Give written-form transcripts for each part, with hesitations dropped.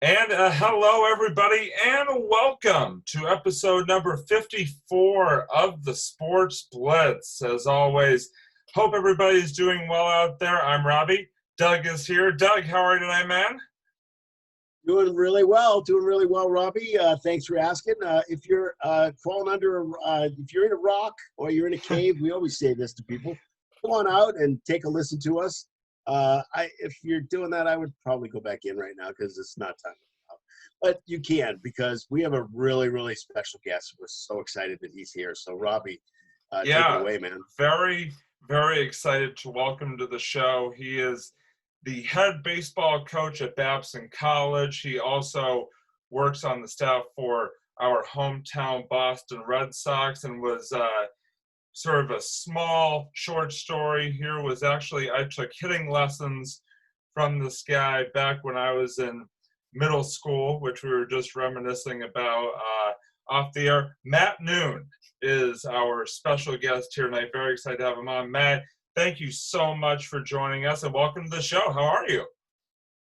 And hello, everybody, and welcome to episode number 54 of the Sports Blitz. As always, hope everybody's doing well out there. I'm Robbie. Doug is here. Doug, how are you tonight, man? Doing really well, Robbie. Thanks for asking. If you're crawling under, if you're in a rock or you're in a cave, we always say this to people: come on out and take a listen to us. If you're doing that, I would probably go back in right now because it's not time. But you can, because we have a really, really special guest. We're so excited that he's here. So, Robbie, take it Yeah, away, man. very, very excited to welcome to the show. He is the head baseball coach at Babson College. He also works on the staff for our hometown Boston Red Sox and was sort of a small, short story here was actually I took hitting lessons from this guy back when I was in middle school, which we were just reminiscing about off the air. Matt Noone is our special guest here tonight. Very excited to have him on. Matt, thank you so much for joining us and welcome to the show. How are you?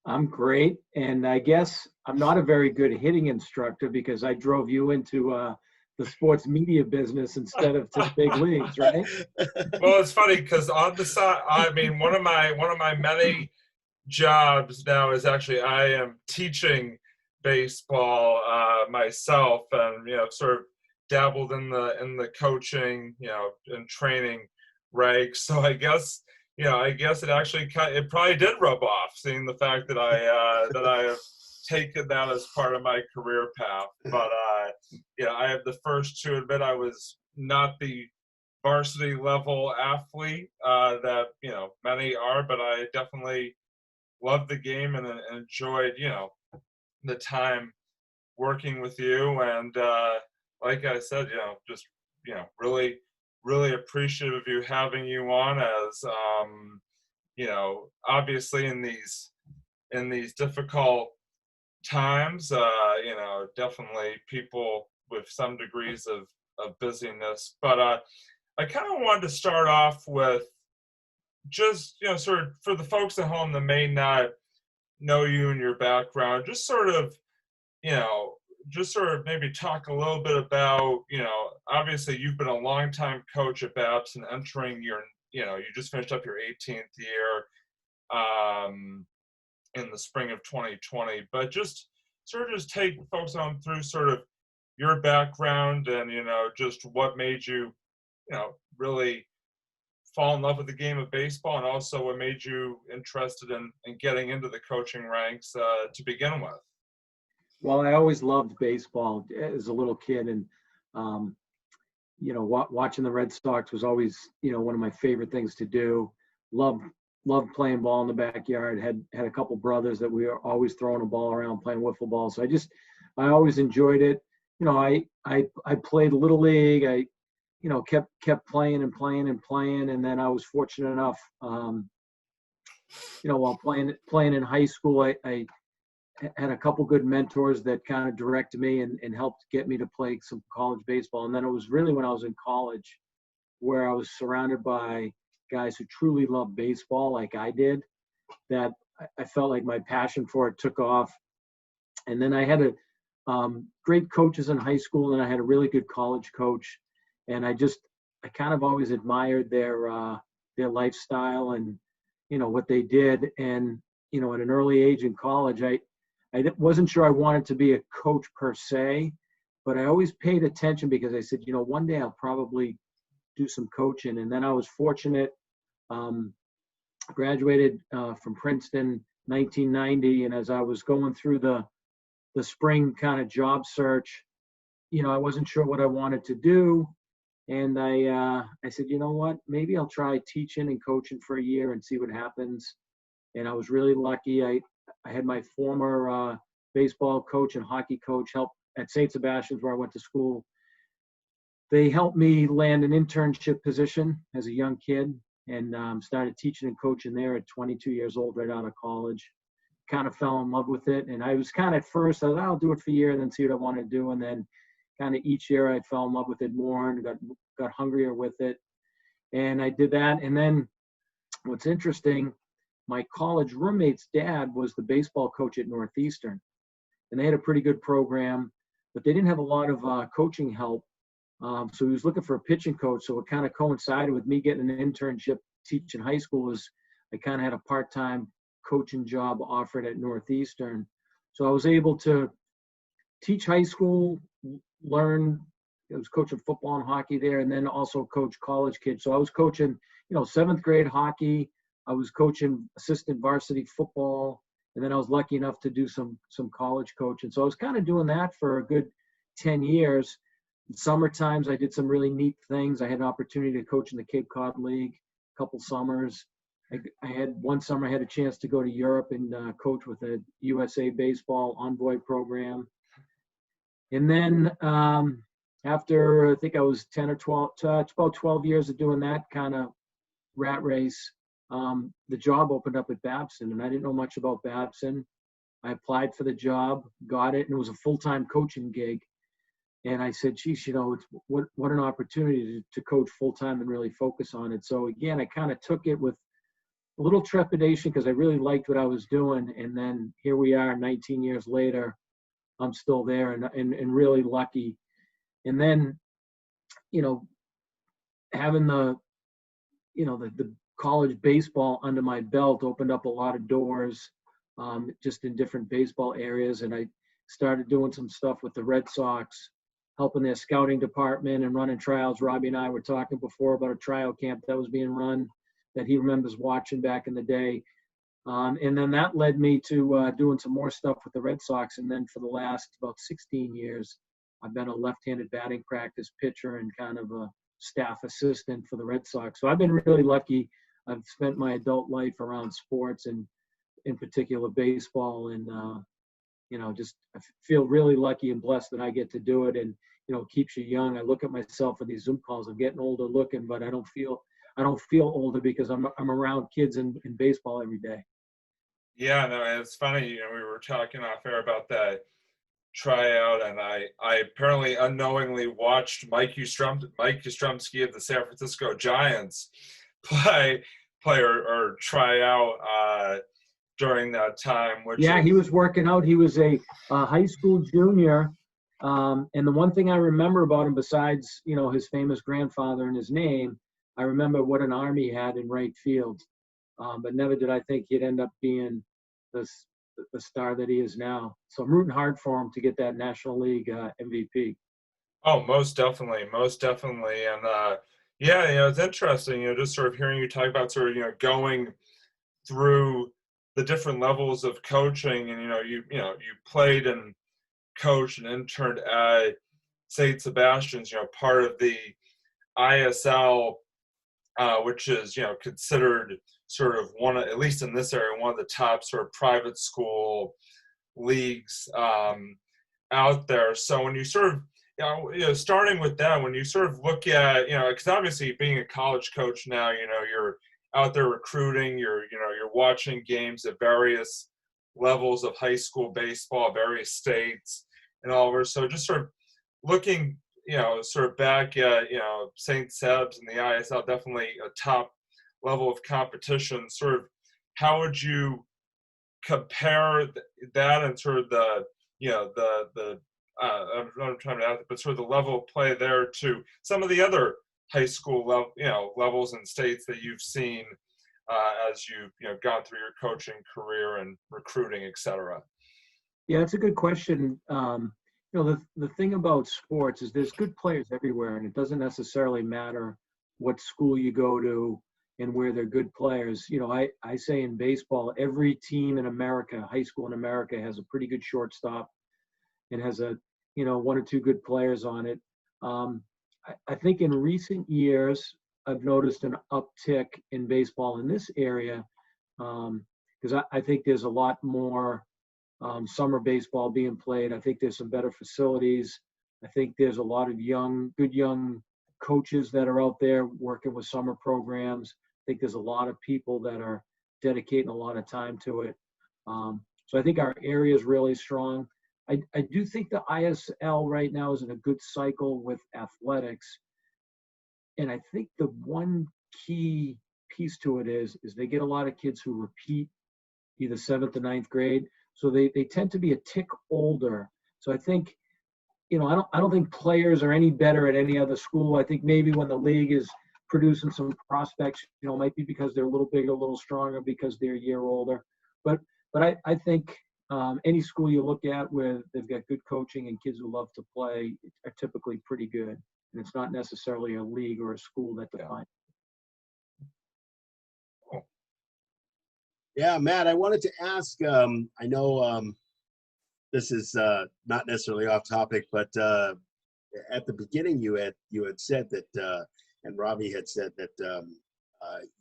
I'm great, and I guess I'm not a very good hitting instructor because I drove you into the sports media business instead of to the big leagues, right? Well, it's funny because on the side, I mean, one of my many jobs now is actually I am teaching baseball myself, and sort of dabbled in the coaching, and training ranks. So I guess it probably did rub off, seeing the fact that I have taken that as part of my career path. But I have the first to admit I was not the varsity level athlete that many are, but I definitely loved the game and enjoyed the time working with you. And like I said, just really really appreciative of you having you on, as obviously in these difficult times, definitely people with some degrees of busyness. But I kind of wanted to start off with just sort of for the folks at home that may not know you and your background, you know just sort of maybe talk a little bit about, obviously you've been a longtime coach at Babson, entering you just finished up your 18th year in the spring of 2020, but just sort of just take folks on through sort of your background and just what made you really fall in love with the game of baseball, and also what made you interested in getting into the coaching ranks to begin with. Well, I always loved baseball as a little kid, and watching the Red Sox was always one of my favorite things to do. Loved playing ball in the backyard. Had a couple brothers that we were always throwing a ball around, playing wiffle ball. So I always enjoyed it. I played little league. I kept playing and playing and playing, and then I was fortunate enough, while playing in high school, I had a couple good mentors that kind of directed me and helped get me to play some college baseball. And then it was really when I was in college where I was surrounded by guys who truly loved baseball like I did, that I felt like my passion for it took off. And then I had great coaches in high school, and I had a really good college coach. And I kind of always admired their lifestyle and what they did. And at an early age in college, I wasn't sure I wanted to be a coach per se, but I always paid attention because I said, one day I'll probably do some coaching. And then I was fortunate, graduated from Princeton 1990, and as I was going through the spring kind of job search, I wasn't sure what I wanted to do. And I said, you know what, maybe I'll try teaching and coaching for a year and see what happens. And I was really lucky. I had my former baseball coach and hockey coach help at St. Sebastian's, where I went to school. They helped me land an internship position as a young kid, and started teaching and coaching there at 22 years old, right out of college. Kind of fell in love with it. And I was kind of at first, I was, I'll do it for a year and then see what I want to do. And then kind of each year I fell in love with it more and got hungrier with it. And I did that. And then what's interesting, my college roommate's dad was the baseball coach at Northeastern. and they had a pretty good program, but they didn't have a lot of coaching help. So he was looking for a pitching coach. So it kind of coincided with me getting an internship teaching high school. I kind of had a part-time coaching job offered at Northeastern. So I was able to teach high school, learn. I was coaching football and hockey there, and then also coach college kids. So I was coaching, 7th grade hockey. I was coaching assistant varsity football, and then I was lucky enough to do some college coaching. So I was kind of doing that for a good 10 years. In summer times, I did some really neat things. I had an opportunity to coach in the Cape Cod League a couple summers. I had one summer I had a chance to go to Europe and coach with a USA Baseball Envoy program. And then after I think I was 10 or 12, about 12 years of doing that kind of rat race, the job opened up at Babson, and I didn't know much about Babson. I applied for the job, got it, and it was a full-time coaching gig. And I said, geez, it's what an opportunity to coach full-time and really focus on it. So again, I kind of took it with a little trepidation because I really liked what I was doing. And then here we are 19 years later, I'm still there and really lucky. And then, having the college baseball under my belt opened up a lot of doors, just in different baseball areas. And I started doing some stuff with the Red Sox, helping their scouting department and running trials. Robbie and I were talking before about a trial camp that was being run that he remembers watching back in the day. And then that led me to doing some more stuff with the Red Sox. And then for the last about 16 years, I've been a left-handed batting practice pitcher and kind of a staff assistant for the Red Sox. So I've been really lucky. I've spent my adult life around sports and in particular baseball. And, just I feel really lucky and blessed that I get to do it. And, it keeps you young. I look at myself for these Zoom calls. I'm getting older looking, but I don't feel older because I'm around kids in baseball every day. Yeah, no, it's funny. We were talking off air about that tryout, and I apparently unknowingly watched Mike Yastrzemski of the San Francisco Giants play or try out during that time. He was working out. He was a high school junior. And the one thing I remember about him, besides, his famous grandfather and his name, I remember what an arm he had in right field. But never did I think he'd end up being the star that he is now. So I'm rooting hard for him to get that National League MVP. Oh, most definitely. And it's interesting, just sort of hearing you talk about sort of, going through the different levels of coaching, and you played and coached and interned at St. Sebastian's, part of the ISL, which is considered sort of one of, at least in this area, one of the top sort of private school leagues out there. So when you sort of starting with that, when you sort of look at because obviously being a college coach now, you're out there recruiting, you're watching games at various levels of high school baseball, various states and all over. So just sort of looking sort of back at, St. Seb's and the ISL, definitely a top level of competition. Sort of how would you compare that and sort of the, I'm trying to ask, but sort of the level of play there to some of the other high school levels and states that you've seen as you've gone through your coaching career and recruiting, et cetera? Yeah, it's a good question. The thing about sports is there's good players everywhere, and it doesn't necessarily matter what school you go to and where they're good players. I say in baseball, every team in America, high school in America, has a pretty good shortstop and has one or two good players on it. I think in recent years, I've noticed an uptick in baseball in this area because I think there's a lot more summer baseball being played. I think there's some better facilities. I think there's a lot of good young coaches that are out there working with summer programs. I think there's a lot of people that are dedicating a lot of time to it. So I think our area is really strong. I do think the ISL right now is in a good cycle with athletics. And I think the one key piece to it is they get a lot of kids who repeat either 7th or 9th grade. So they tend to be a tick older. So I think, I don't think players are any better at any other school. I think maybe when the league is producing some prospects, might be because they're a little bigger, a little stronger, because they're a year older. But I think any school you look at where they've got good coaching and kids who love to play are typically pretty good. And it's not necessarily a league or a school that defines. Yeah, Matt, I wanted to ask, I know this is not necessarily off topic, but at the beginning you had said that, and Robbie had said that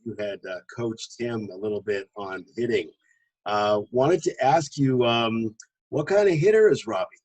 you had coached him a little bit on hitting. Wanted to ask you, what kind of hitter is Robbie?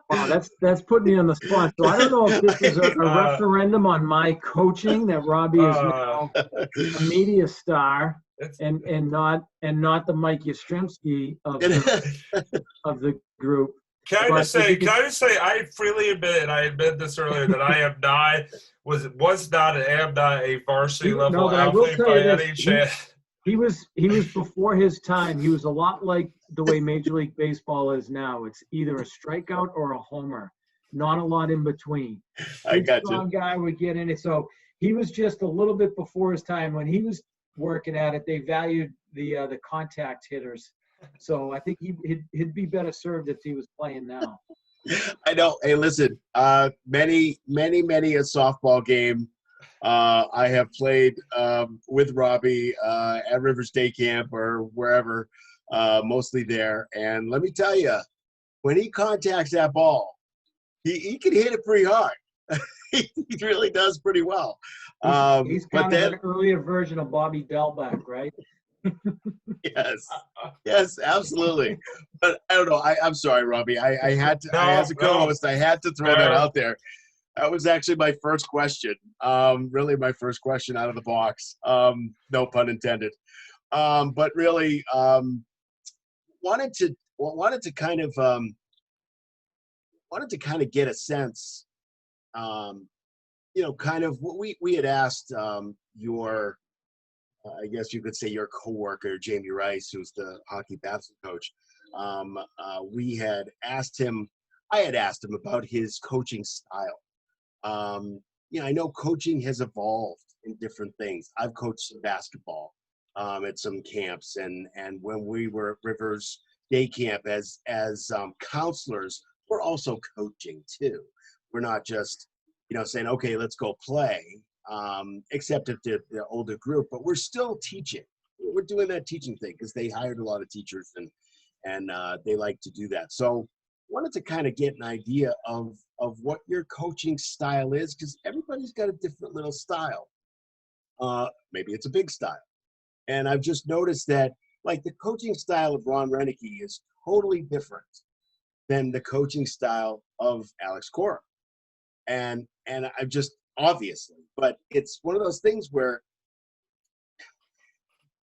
Wow, that's putting me on the spot. So I don't know if this is a referendum on my coaching, that Robbie is now a media star and not the Mike Yastrzemski of the group. Can I just say, I freely admit, and I admitted this earlier, that I am not, was not, and am not a varsity level athlete by any chance. He was before his time. He was a lot like the way Major League Baseball is now. It's either a strikeout or a homer, not a lot in between. I got strong you. Guy would get in it. So he was just a little bit before his time. When he was working at it, they valued the contact hitters. So I think he'd be better served if he was playing now. I know. Hey, listen, many a softball game I have played with Robbie at Rivers Day Camp or wherever, mostly there. And let me tell you, when he contacts that ball, he can hit it pretty hard. He really does pretty well. He's kind of an earlier version of Bobby Delback, right? Yes, absolutely. But I don't know. I'm sorry, Robbie. I had to, as a co-host, I had to throw that out there. That was actually my first question. Really my first question out of the box. No pun intended. But really wanted to kind of get a sense, kind of what we had asked your, I guess you could say your coworker, Jamie Rice, who's the hockey basketball coach. I had asked him about his coaching style. I know coaching has evolved in different things. I've coached basketball at some camps, and when we were at Rivers Day Camp as counselors, we're also coaching too. We're not just saying, okay, let's go play, except if they're the older group, but we're still teaching. We're doing that teaching thing because they hired a lot of teachers and they like to do that. So wanted to kind of get an idea of what your coaching style is, because everybody's got a different little style. Maybe it's a big style. And I've just noticed that, like, the coaching style of Ron Renicky is totally different than the coaching style of Alex Cora. And I've just, obviously, but it's one of those things where,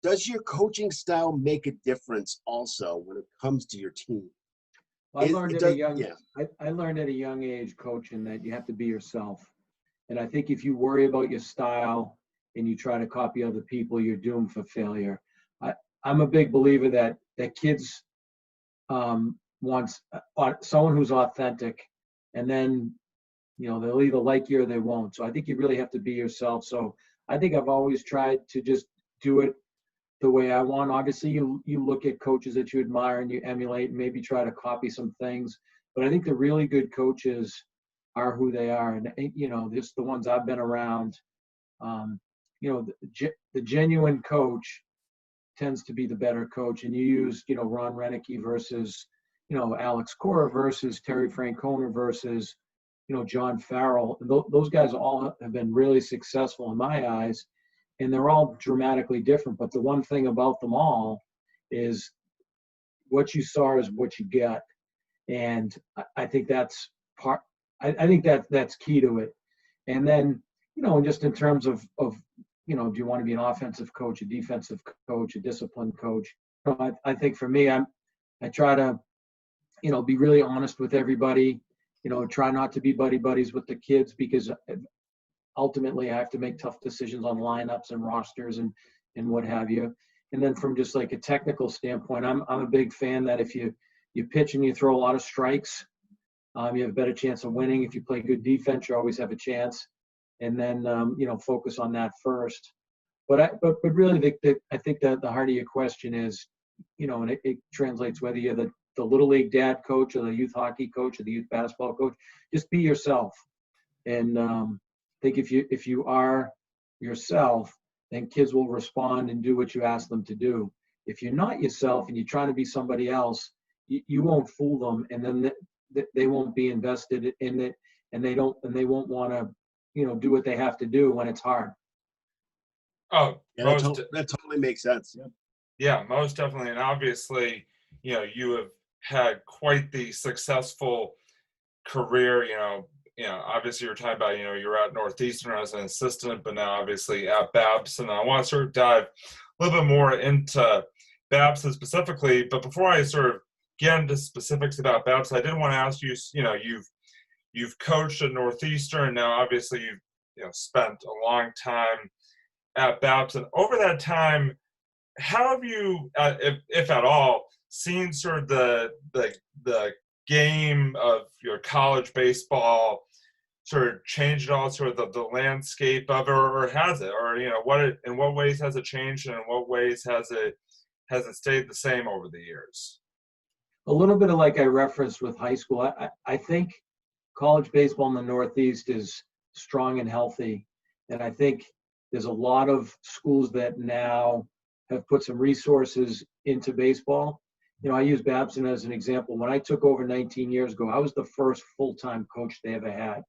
does your coaching style make a difference also when it comes to your team? I learned at a young age coaching that you have to be yourself. And I think if you worry about your style and you try to copy other people, you're doomed for failure. I'm a big believer that kids want someone who's authentic, and then they'll either like you or they won't. So I think you really have to be yourself. So I think I've always tried to just do it the way I want. Obviously, you look at coaches that you admire and you emulate and maybe try to copy some things. But I think the really good coaches are who they are. And, just the ones I've been around, the genuine coach tends to be the better coach. And you use, Ron Renicky versus, Alex Cora versus Terry Francona versus, John Farrell. Those guys all have been really successful in my eyes. And they're all dramatically different. But the one thing about them all is what you saw is what you get. And I think that's I think that's key to it. And then, just in terms of do you want to be an offensive coach, a defensive coach, a disciplined coach? I think for me, I try to, be really honest with everybody, try not to be buddies with the kids, because ultimately I have to make tough decisions on lineups and rosters and what have you. And then from just like a technical standpoint, I'm a big fan that if you pitch and you throw a lot of strikes, you have a better chance of winning. If you play good defense, you always have a chance. And then, focus on that first. But really, I think that the heart of your question is, and it translates whether you're the Little League dad coach or the youth hockey coach or the youth basketball coach, just be yourself. And I think if you are yourself, then kids will respond and do what you ask them to do. If you're not yourself and you're trying to be somebody else, you won't fool them, and then they won't be invested in it, and they won't want to, do what they have to do when it's hard. Oh, yeah, that totally makes sense. Yeah. Yeah, most definitely. And obviously, you have had quite the successful career. Obviously you're talking about, you're at Northeastern as an assistant, but now obviously at Babson. I want to sort of dive a little bit more into Babson specifically. But before I sort of get into specifics about Babson, I did want to ask you, you've coached at Northeastern. Now, obviously you've spent a long time at Babson. Over that time, how have you, if at all, seen sort of the game of your college baseball sort of changed at all, sort of the landscape of it, or has it, or in what ways has it changed, and in what ways has it stayed the same over the years? A little bit of like I referenced with high school. I think college baseball in the Northeast is strong and healthy, and I think there's a lot of schools that now have put some resources into baseball. I use Babson as an example. When I took over 19 years ago, I was the first full-time coach they ever had.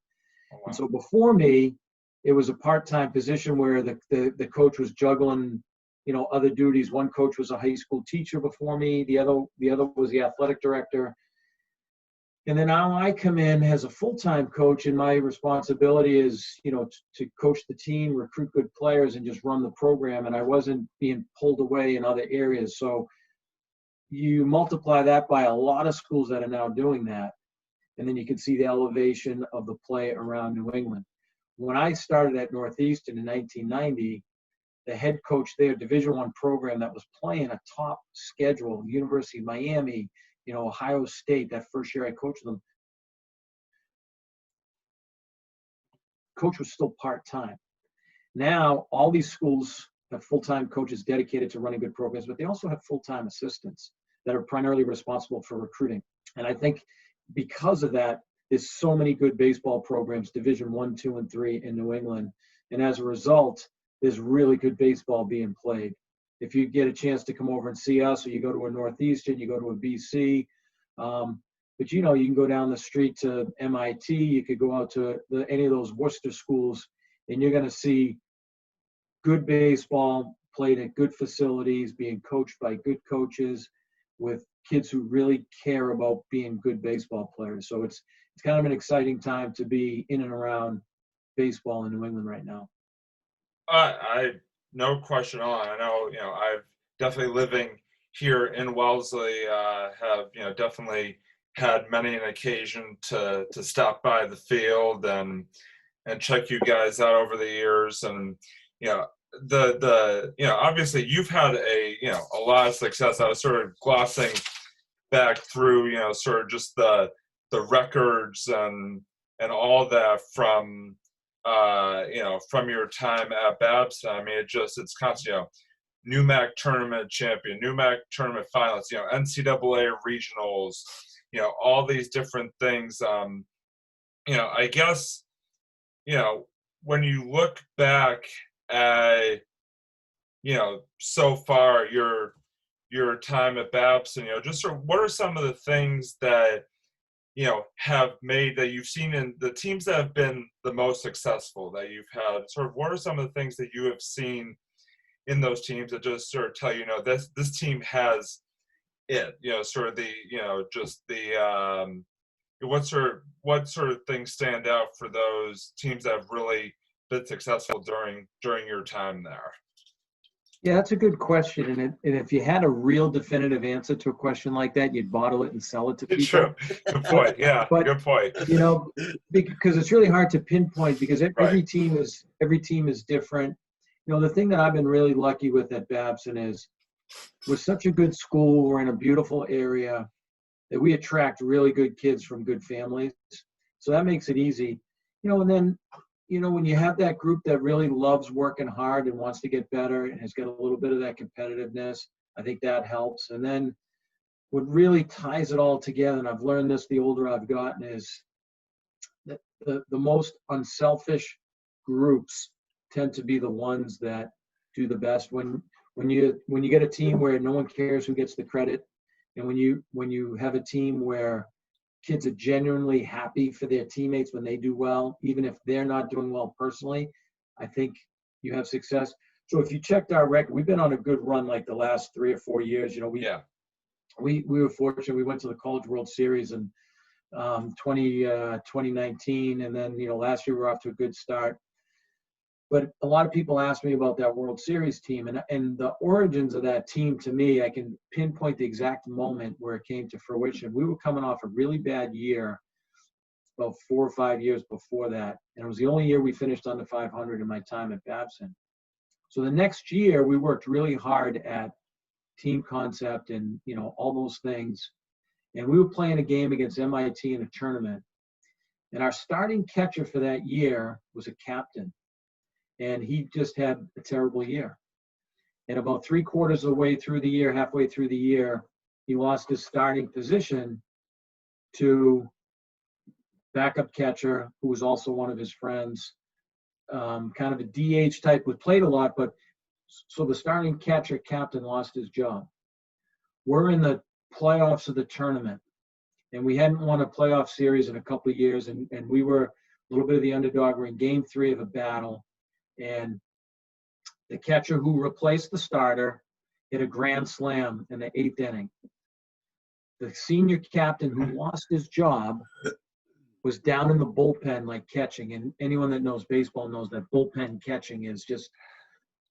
Oh, wow. And so before me, it was a part-time position where the coach was juggling, other duties. One coach was a high school teacher before me. The other was the athletic director. And then now I come in as a full-time coach, and my responsibility is, to coach the team, recruit good players, and just run the program. And I wasn't being pulled away in other areas. So you multiply that by a lot of schools that are now doing that, and then you can see the elevation of the play around New England. When I started at Northeastern in 1990, the head coach there, Division I program that was playing a top schedule, University of Miami, Ohio State, that first year I coached them, coach was still part-time. Now, all these schools have full-time coaches dedicated to running good programs, but they also have full-time assistants that are primarily responsible for recruiting. And I think because of that, there's so many good baseball programs, Division I, II, and III in New England. And as a result, there's really good baseball being played. If you get a chance to come over and see us, or you go to a Northeastern, you go to a BC, but you can go down the street to MIT, you could go out to any of those Worcester schools, and you're going to see good baseball played at good facilities, being coached by good coaches with kids who really care about being good baseball players. So it's kind of an exciting time to be in and around baseball in New England right now. I no question at all. I know, I've definitely living here in Wellesley, have, definitely had many an occasion to stop by the field and check you guys out over the years. And, obviously you've had a lot of success. I was sort of glossing back through, sort of just the records and all that from your time at Babson. I mean, it's constant, NUMAC tournament champion, NUMAC tournament finalists, NCAA regionals, all these different things. I guess, when you look back at, so far your time at Babson, just sort of what are some of the things that, have made that you've seen in the teams that have been the most successful that you've had? Sort of what are some of the things that you have seen in those teams that just sort of tell you, this team has it, sort of the, just the, what sort of things stand out for those teams that have really been successful during your time there? Yeah, that's a good question. And if you had a real definitive answer to a question like that, you'd bottle it and sell it to people. True. Good point. Yeah, but, good point. Because it's really hard to pinpoint, because every Right. team is different. The thing that I've been really lucky with at Babson is we're such a good school. We're in a beautiful area that we attract really good kids from good families. So that makes it easy. And then, when you have that group that really loves working hard and wants to get better and has got a little bit of that competitiveness, I think that helps. And then what really ties it all together, and I've learned this the older I've gotten, is that the most unselfish groups tend to be the ones that do the best. When you get a team where no one cares who gets the credit, and when you have a team where kids are genuinely happy for their teammates when they do well, even if they're not doing well personally, I think you have success. So if you checked our record, we've been on a good run like the last 3 or 4 years. We were fortunate. We went to the College World Series in 2019, and then last year we were off to a good start. But a lot of people ask me about that World Series team, and the origins of that team, to me, I can pinpoint the exact moment where it came to fruition. We were coming off a really bad year about 4 or 5 years before that, and it was the only year we finished under 500 in my time at Babson. So the next year, we worked really hard at team concept and all those things, and we were playing a game against MIT in a tournament, and our starting catcher for that year was a captain. And he just had a terrible year. And about 3/4 of the way through the year, halfway through the year, he lost his starting position to backup catcher, who was also one of his friends, kind of a DH type who played a lot, but so the starting catcher captain lost his job. We're in the playoffs of the tournament, and we hadn't won a playoff series in a couple of years, and we were a little bit of the underdog. We're in game 3 of a battle. And the catcher who replaced the starter hit a grand slam in the 8th inning. The senior captain who lost his job was down in the bullpen, like catching. And anyone that knows baseball knows that bullpen catching is just,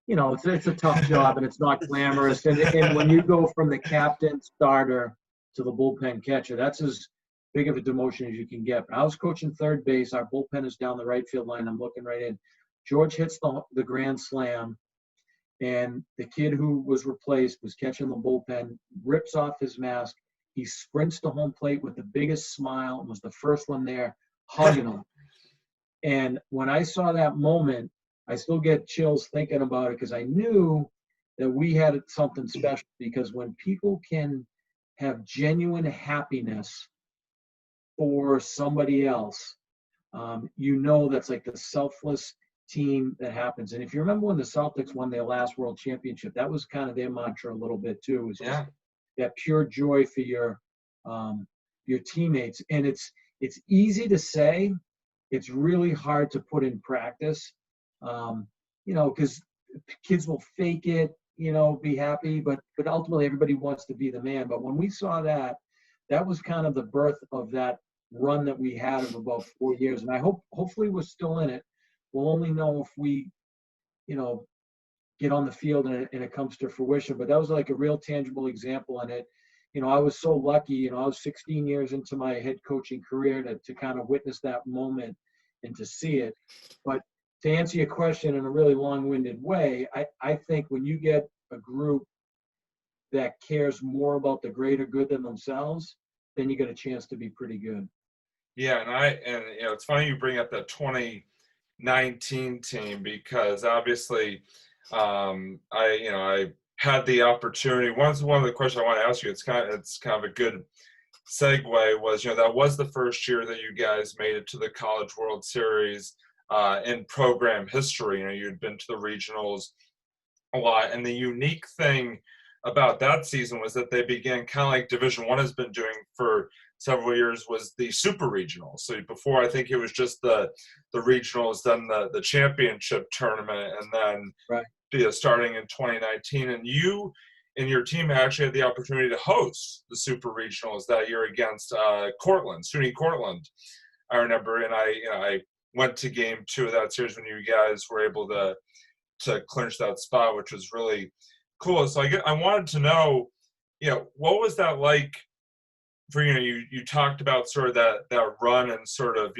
it's a tough job and it's not glamorous. And when you go from the captain starter to the bullpen catcher, that's as big of a demotion as you can get. But I was coaching third base. Our bullpen is down the right field line. I'm looking right in. George hits the grand slam, and the kid who was replaced was catching the bullpen, rips off his mask. He sprints to home plate with the biggest smile and was the first one there, hugging him. And when I saw that moment, I still get chills thinking about it, because I knew that we had something special. Because when people can have genuine happiness for somebody else, that's like the selfless team that happens. And if you remember when the Celtics won their last world championship, that was kind of their mantra a little bit too. It was just that pure joy for your teammates. And it's easy to say, it's really hard to put in practice, because kids will fake it, be happy, but ultimately everybody wants to be the man. But when we saw that was kind of the birth of that run that we had of about 4 years. And I hopefully we're still in it. We'll only know if we, get on the field and it comes to fruition. But that was like a real tangible example. And I was so lucky, I was 16 years into my head coaching career to kind of witness that moment and to see it. But to answer your question in a really long-winded way, I think when you get a group that cares more about the greater good than themselves, then you get a chance to be pretty good. Yeah, and it's funny you bring up that 2019 team, because obviously I had the opportunity. One of the questions I want to ask you, it's kind of a good segue, was that was the first year that you guys made it to the College World Series in program history. You'd been to the regionals a lot, and the unique thing about that season was that they began kind of like Division I has been doing for several years, was the super regionals. So before, I think it was just the regionals, then the championship tournament, and then starting in 2019. And you and your team actually had the opportunity to host the super regionals that year against SUNY Cortland, I remember. And I went to game 2 of that series when you guys were able to clinch that spot, which was really cool. So I wanted to know, what was that like for you talked about sort of that run and sort of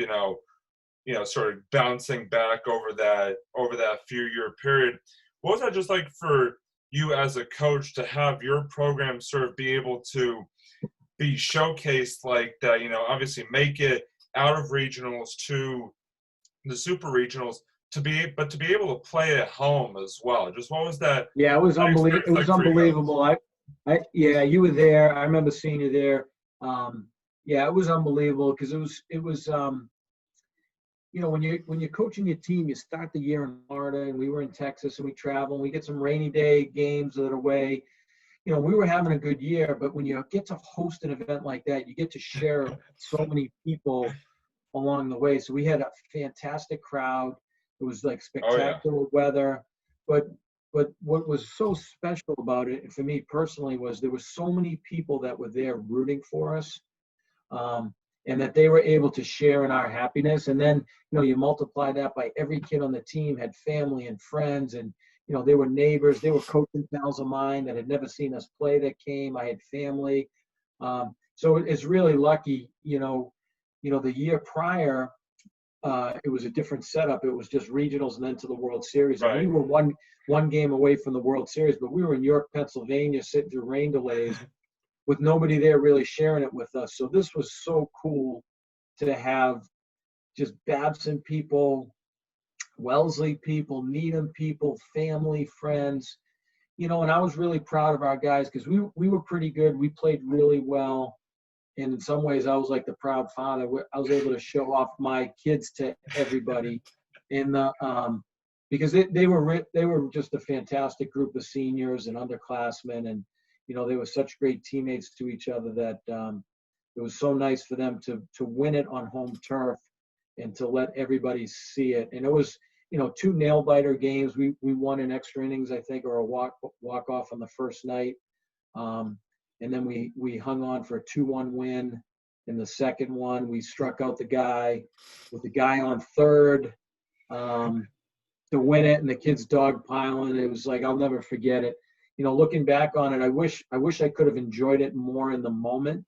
sort of bouncing back over that few year period. What was that just like for you as a coach to have your program sort of be able to be showcased like that, obviously make it out of regionals to the super regionals, to be able to play at home as well. Just what was that? Yeah, it was unbelievable. It was unbelievable. Yeah, you were there. I remember seeing you there. Yeah, it was unbelievable because it was when you're coaching your team, you start the year in Florida, and we were in Texas, and we travel, and we get some rainy day games that are away. We were having a good year, but when you get to host an event like that, you get to share so many people along the way. So we had a fantastic crowd. It was like spectacular weather, but what was so special about it, for me personally, was there were so many people that were there rooting for us, and that they were able to share in our happiness. And then you multiply that by every kid on the team had family and friends, and they were neighbors, they were coaching pals of mine that had never seen us play that came. I had family, so it's really lucky. The year prior, it was a different setup. It was just regionals and then to the World Series. Right. And we were one game away from the World Series, but we were in York, Pennsylvania, sitting through rain delays with nobody there really sharing it with us. So this was so cool to have just Babson people, Wellesley people, Needham people, family, friends, and I was really proud of our guys because we were pretty good. We played really well. And in some ways, I was like the proud father. I was able to show off my kids to everybody, because they were just a fantastic group of seniors and underclassmen, and they were such great teammates to each other that it was so nice for them to win it on home turf and to let everybody see it. And it was 2 nail biter games. We won in extra innings, I think, or a walk off on the first night. And then we hung on for a 2-1 win. In the second one, we struck out the guy with the guy on third to win it, and the kids dogpiling. It was like, I'll never forget it. Looking back on it, I wish I could have enjoyed it more in the moment.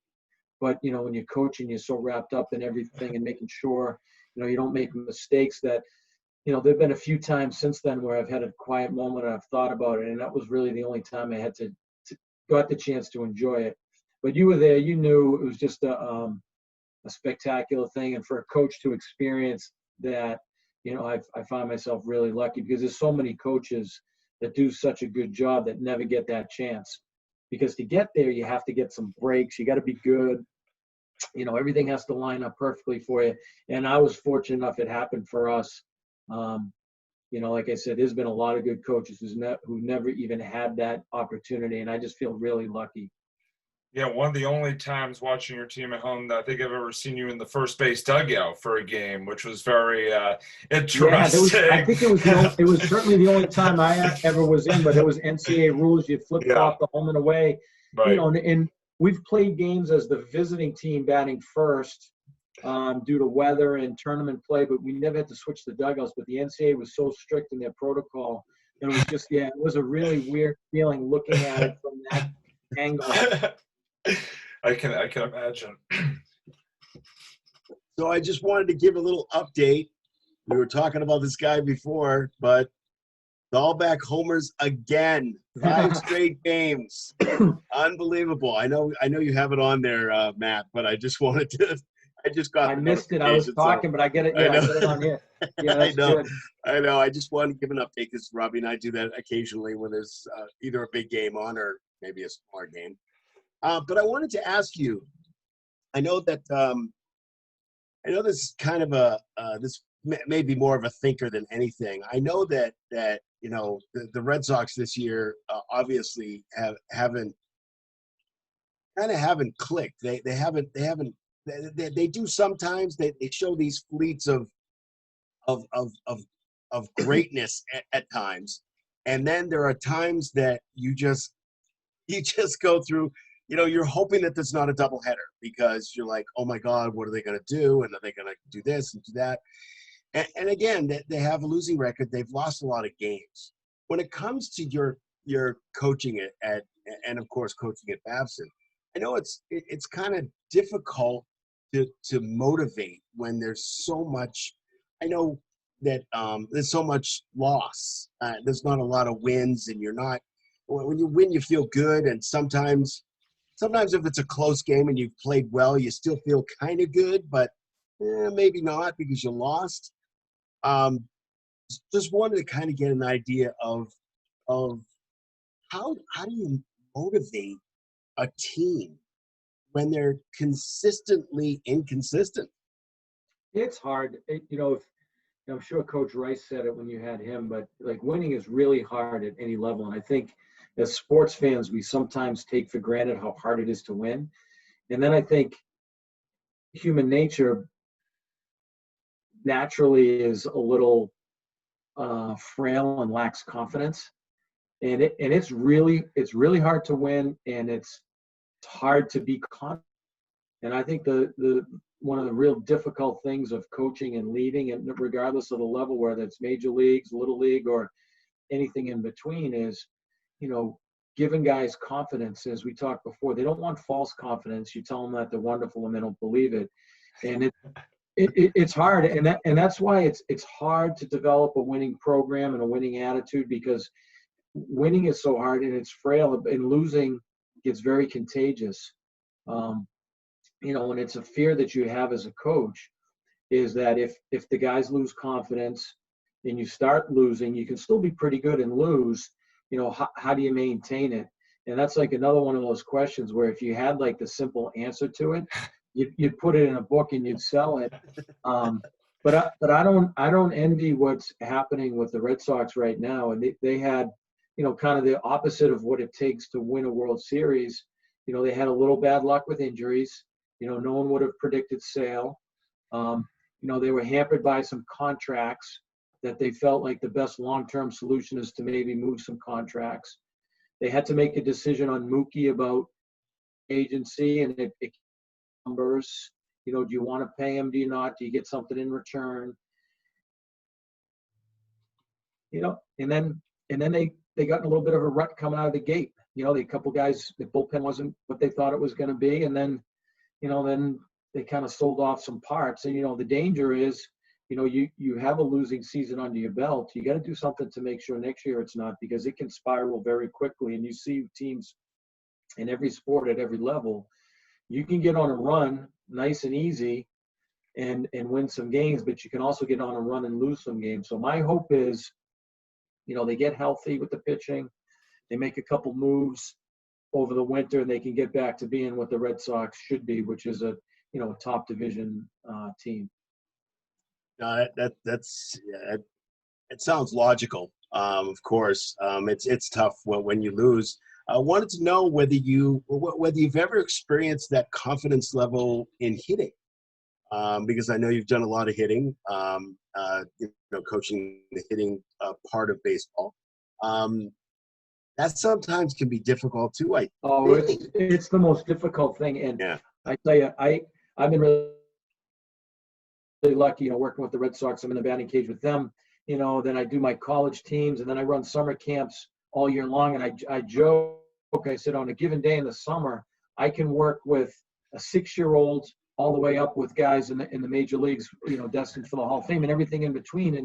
But when you're coaching, you're so wrapped up in everything and making sure you don't make mistakes. That there've been a few times since then where I've had a quiet moment and I've thought about it, and that was really the only time I had to got the chance to enjoy it. But you were there, you knew it was just a spectacular thing. And for a coach to experience that, I find myself really lucky, because there's so many coaches that do such a good job that never get that chance. Because to get there, you have to get some breaks. You got to be good. Everything has to line up perfectly for you. And I was fortunate enough it happened for us. Like I said, there's been a lot of good coaches who never even had that opportunity, and I just feel really lucky. Yeah, one of the only times watching your team at home that I think I've ever seen you in the first base dugout for a game, which was very interesting. Yeah, I think it was certainly the only time I ever was in, but it was NCAA rules. You flip-flop the home and away. Right. And we've played games as the visiting team batting first, due to weather and tournament play, but we never had to switch the dugouts. But the NCAA was so strict in their protocol, and it was just, it was a really weird feeling looking at it from that angle. I can imagine. So I just wanted to give a little update. We were talking about this guy before, but Dahlback homers again. 5 straight games. Unbelievable. I know you have it on there, Matt, but I just wanted to. I missed it. I was talking, but I get it. Yeah, I get it on here. Yeah, that's good. I know. I just wanted to give an update because Robbie and I do that occasionally when there's either a big game on or maybe a smaller game. But I wanted to ask you. I know that I know this is kind of this may be more of a thinker than anything. I know that the Red Sox this year obviously haven't clicked. They haven't. They do sometimes. They show these fleets of greatness at times, and then there are times that you just go through. You're hoping that there's not a doubleheader because you're like, oh my God, what are they going to do? And are they going to do this and do that? And again, they have a losing record. They've lost a lot of games. When it comes to your coaching and of course coaching at Babson, I know it's kind of difficult to motivate when there's so much. I know that there's so much loss. There's not a lot of wins, and you're not when you win, you feel good, and sometimes if it's a close game and you've played well, you still feel kind of good, but maybe not because you lost. Just wanted to kind of get an idea of how do you motivate a team when they're consistently inconsistent? It's hard. I'm sure Coach Rice said it when you had him, but like winning is really hard at any level. And I think as sports fans, we sometimes take for granted how hard it is to win. And then I think human nature naturally is a little frail and lacks confidence. And it's really hard to win, and it's hard to be confident. And I think the one of the real difficult things of coaching and leading, and regardless of the level, whether it's major leagues, little league, or anything in between, is, giving guys confidence. As we talked before, they don't want false confidence. You tell them that they're wonderful and they don't believe it. And it's hard. And that's why it's hard to develop a winning program and a winning attitude, because winning is so hard and it's frail, and losing gets very contagious. And it's a fear that you have as a coach, is that if the guys lose confidence and you start losing, you can still be pretty good and lose. How do you maintain it? And that's like another one of those questions where if you had like the simple answer to it, you'd put it in a book and you'd sell it. But I don't envy what's happening with the Red Sox right now. And they had, kind of the opposite of what it takes to win a World Series. They had a little bad luck with injuries. No one would have predicted Sale. They were hampered by some contracts that they felt like the best long-term solution is to maybe move some contracts. They had to make a decision on Mookie about agency, and it numbers. Do you want to pay him? Do you not? Do you get something in return? And then they got in a little bit of a rut coming out of the gate. A couple guys, the bullpen wasn't what they thought it was going to be, and then they kind of sold off some parts. And the danger is, you have a losing season under your belt. You got to do something to make sure next year it's not, because it can spiral very quickly. And you see teams in every sport at every level, you can get on a run nice and easy and win some games, but you can also get on a run and lose some games. So my hope is, they get healthy with the pitching, they make a couple moves over the winter, and they can get back to being what the Red Sox should be, which is a top division team. It sounds logical. Of course, it's tough when you lose. I wanted to know whether you've ever experienced that confidence level in hitting, because I know you've done a lot of hitting, coaching the hitting part of baseball. That sometimes can be difficult too. It's the most difficult thing, and yeah. I tell you, I've been really lucky, working with the Red Sox. I'm in the batting cage with them. Then I do my college teams, and then I run summer camps all year long. And I joke, I said on a given day in the summer, I can work with a 6-year-old all the way up with guys in the major leagues, destined for the Hall of Fame, and everything in between.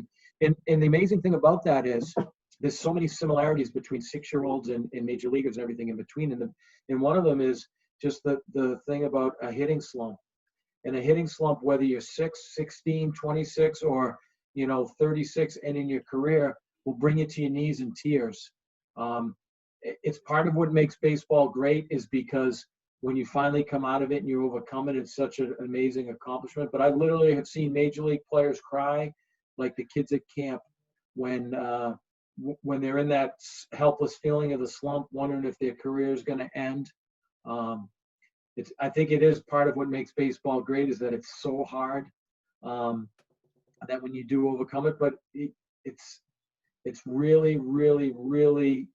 And the amazing thing about that is there's so many similarities between 6-year-olds and major leaguers and everything in between. And one of them is just the thing about a hitting slump. And a hitting slump, whether you're 6, 16, 26, or 36, and in your career, will bring you to your knees in tears. It's part of what makes baseball great, is because when you finally come out of it and you overcome it, it's such an amazing accomplishment. But I literally have seen major league players cry like the kids at camp when they're in that helpless feeling of the slump, wondering if their career is going to end. I think it is part of what makes baseball great, is that it's so hard, that when you do overcome it, but it's really, really, really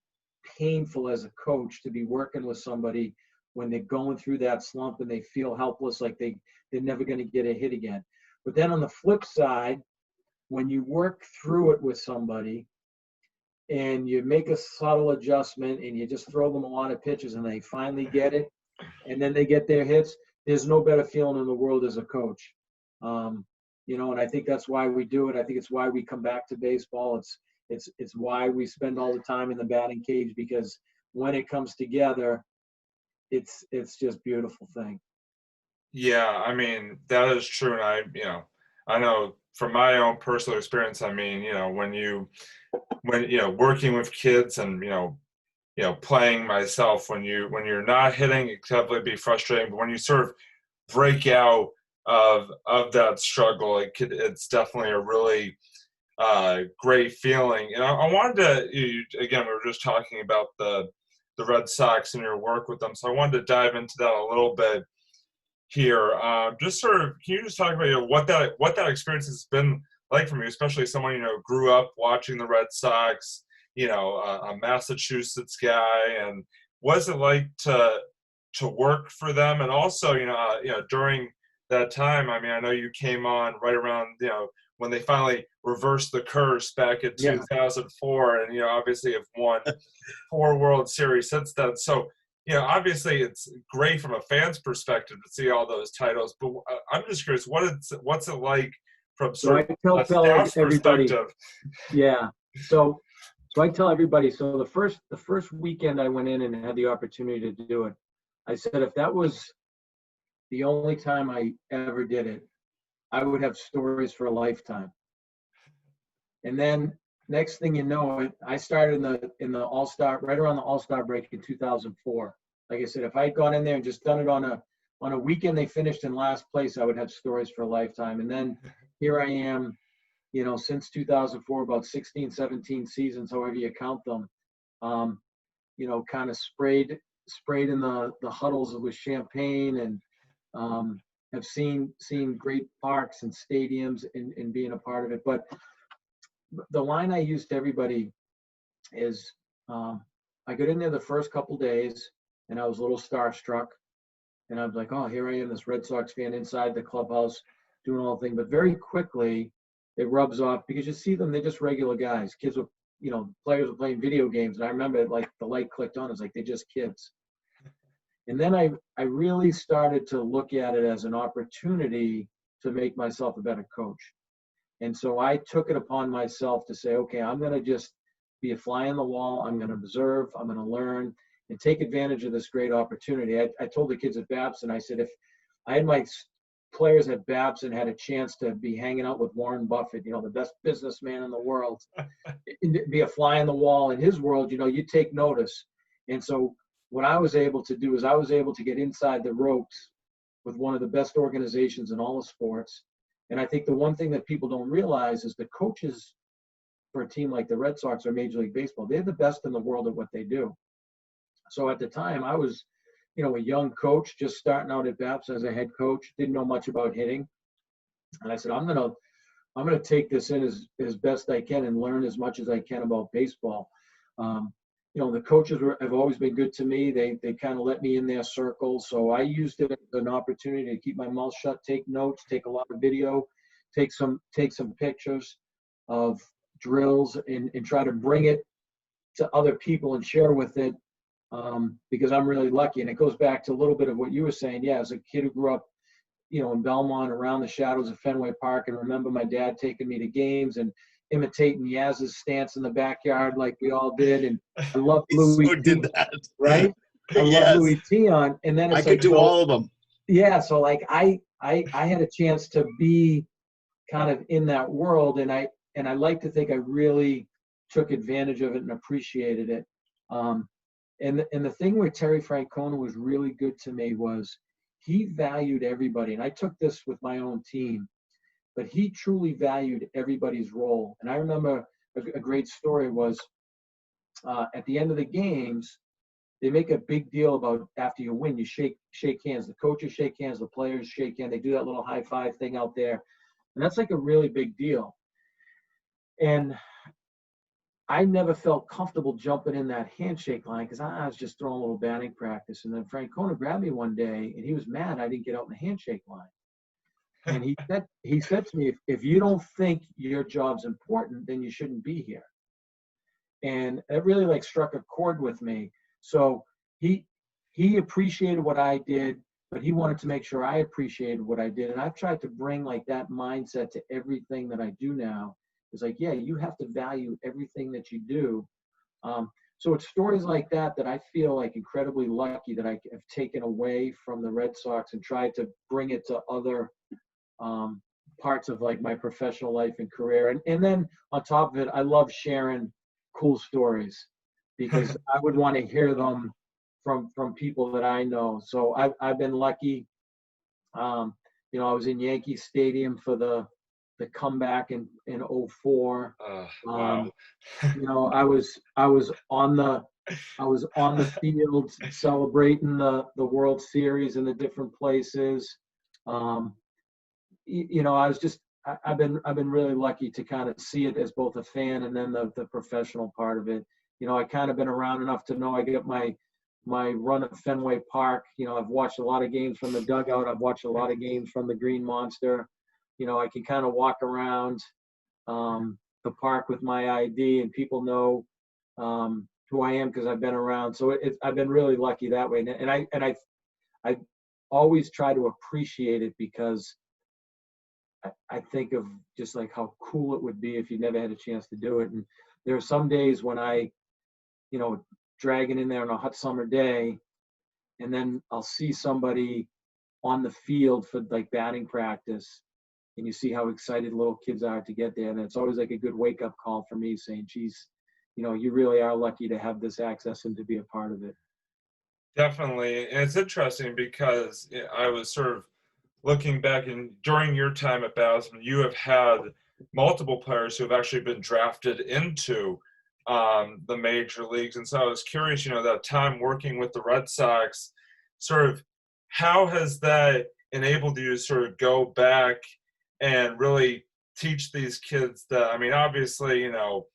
painful as a coach to be working with somebody when they're going through that slump and they feel helpless, like they're never going to get a hit again. But then on the flip side, when you work through it with somebody and you make a subtle adjustment and you just throw them a lot of pitches and they finally get it, and then they get their hits, there's no better feeling in the world as a coach. And I think that's why we do it. I think it's why we come back to baseball. It's why we spend all the time in the batting cage, because when it comes together, it's just beautiful thing. Yeah, I mean, that is true. And I know from my own personal experience, I mean, when working with kids and, playing myself, when you're not hitting, it can definitely be frustrating. But when you sort of break out of that struggle, it's definitely a really great feeling. And I wanted again, we were just talking about the Red Sox and your work with them, so I wanted to dive into that a little bit here. Just sort of, can you just talk about what that experience has been like for you, especially someone grew up watching the Red Sox, a Massachusetts guy, and what's it like to work for them, and also during that time. I mean, I know you came on right around when they finally reversed the curse back in 2004, and obviously have won 4 World Series since then. So obviously it's great from a fan's perspective to see all those titles, but I'm just curious, what's it like from sort of a staff perspective? Yeah. So I tell everybody, so the first weekend I went in and had the opportunity to do it, I said, if that was the only time I ever did it, I would have stories for a lifetime. And then next thing you know, I started in the All-Star, right around the All-Star break in 2004. Like I said, if I had gone in there and just done it on a weekend they finished in last place, I would have stories for a lifetime. And then here I am, since 2004, about 16, 17 seasons, however you count them, kind of sprayed in the huddles with champagne, and have seen great parks and stadiums and being a part of it. But the line I use to everybody is, I got in there the first couple days and I was a little starstruck, and I was like, oh, here I am, this Red Sox fan inside the clubhouse doing all the thing. But very quickly it rubs off, because you see them, they're just regular guys. Kids were, players were playing video games, and I remember it, like the light clicked on. It's like they're just kids. And then I really started to look at it as an opportunity to make myself a better coach. And so I took it upon myself to say, okay, I'm going to just be a fly on the wall. I'm going to observe. I'm going to learn and take advantage of this great opportunity. I told the kids at Babson, I said, if I had my players at Babson had a chance to be hanging out with Warren Buffett, the best businessman in the world, be a fly on the wall in his world, you take notice. And so what I was able to do is I was able to get inside the ropes with one of the best organizations in all of sports. And I think the one thing that people don't realize is the coaches for a team like the Red Sox or Major League Baseball, they're the best in the world at what they do. So at the time I was, a young coach just starting out at Babson as a head coach, didn't know much about hitting. And I said, I'm going to take this in as best I can and learn as much as I can about baseball. The coaches have always been good to me. They kind of let me in their circle. So I used it as an opportunity to keep my mouth shut, take notes, take a lot of video, take some pictures of drills, and try to bring it to other people and share with it, because I'm really lucky. And it goes back to a little bit of what you were saying. Yeah, as a kid who grew up, in Belmont around the shadows of Fenway Park, and remember my dad taking me to games and imitating Yaz's stance in the backyard like we all did. And I love Louis so did that. Right? I love Louis Tion. And then it's I could do all of them. Yeah. So like I had a chance to be kind of in that world, and I like to think I really took advantage of it and appreciated it. And the thing where Terry Francona was really good to me was he valued everybody. And I took this with my own team, but he truly valued everybody's role. And I remember a great story was at the end of the games, they make a big deal about after you win, you shake hands. The coaches shake hands, the players shake hands. They do that little high five thing out there. And that's like a really big deal. And I never felt comfortable jumping in that handshake line because I was just throwing a little batting practice. And then Francona grabbed me one day and he was mad I didn't get out in the handshake line. And he said to me, if you don't think your job's important, then you shouldn't be here. And it really like struck a chord with me. So he appreciated what I did, but he wanted to make sure I appreciated what I did. And I've tried to bring like that mindset to everything that I do now. It's like, yeah, you have to value everything that you do. So it's stories like that that I feel like incredibly lucky that I have taken away from the Red Sox and tried to bring it to other parts of like my professional life and career. And then on top of it, I love sharing cool stories because I would want to hear them from people that I know. So I've been lucky. You know, I was in Yankee Stadium for the comeback in '04. Wow. You know, I was on the field celebrating the World Series in the different places. You know, I've been really lucky to kind of see it as both a fan and then the professional part of it. You know, I kind of been around enough to know I get my run at Fenway Park. You know, I've watched a lot of games from the dugout. I've watched a lot of games from the Green Monster. You know, I can kind of walk around the park with my ID, and people know who I am because I've been around. So I've been really lucky that way. And I always try to appreciate it because I think of just like how cool it would be if you never had a chance to do it. And there are some days when you know, dragging in there on a hot summer day, and then I'll see somebody on the field for like batting practice, and you see how excited little kids are to get there. And it's always like a good wake up call for me saying, geez, you know, you really are lucky to have this access and to be a part of it. Definitely. And it's interesting because I was sort of looking back, and during your time at Basman, you have had multiple players who have actually been drafted into the major leagues. And so I was curious, you know, that time working with the Red Sox, sort of how has that enabled you to sort of go back and really teach these kids that, I mean, obviously, you know,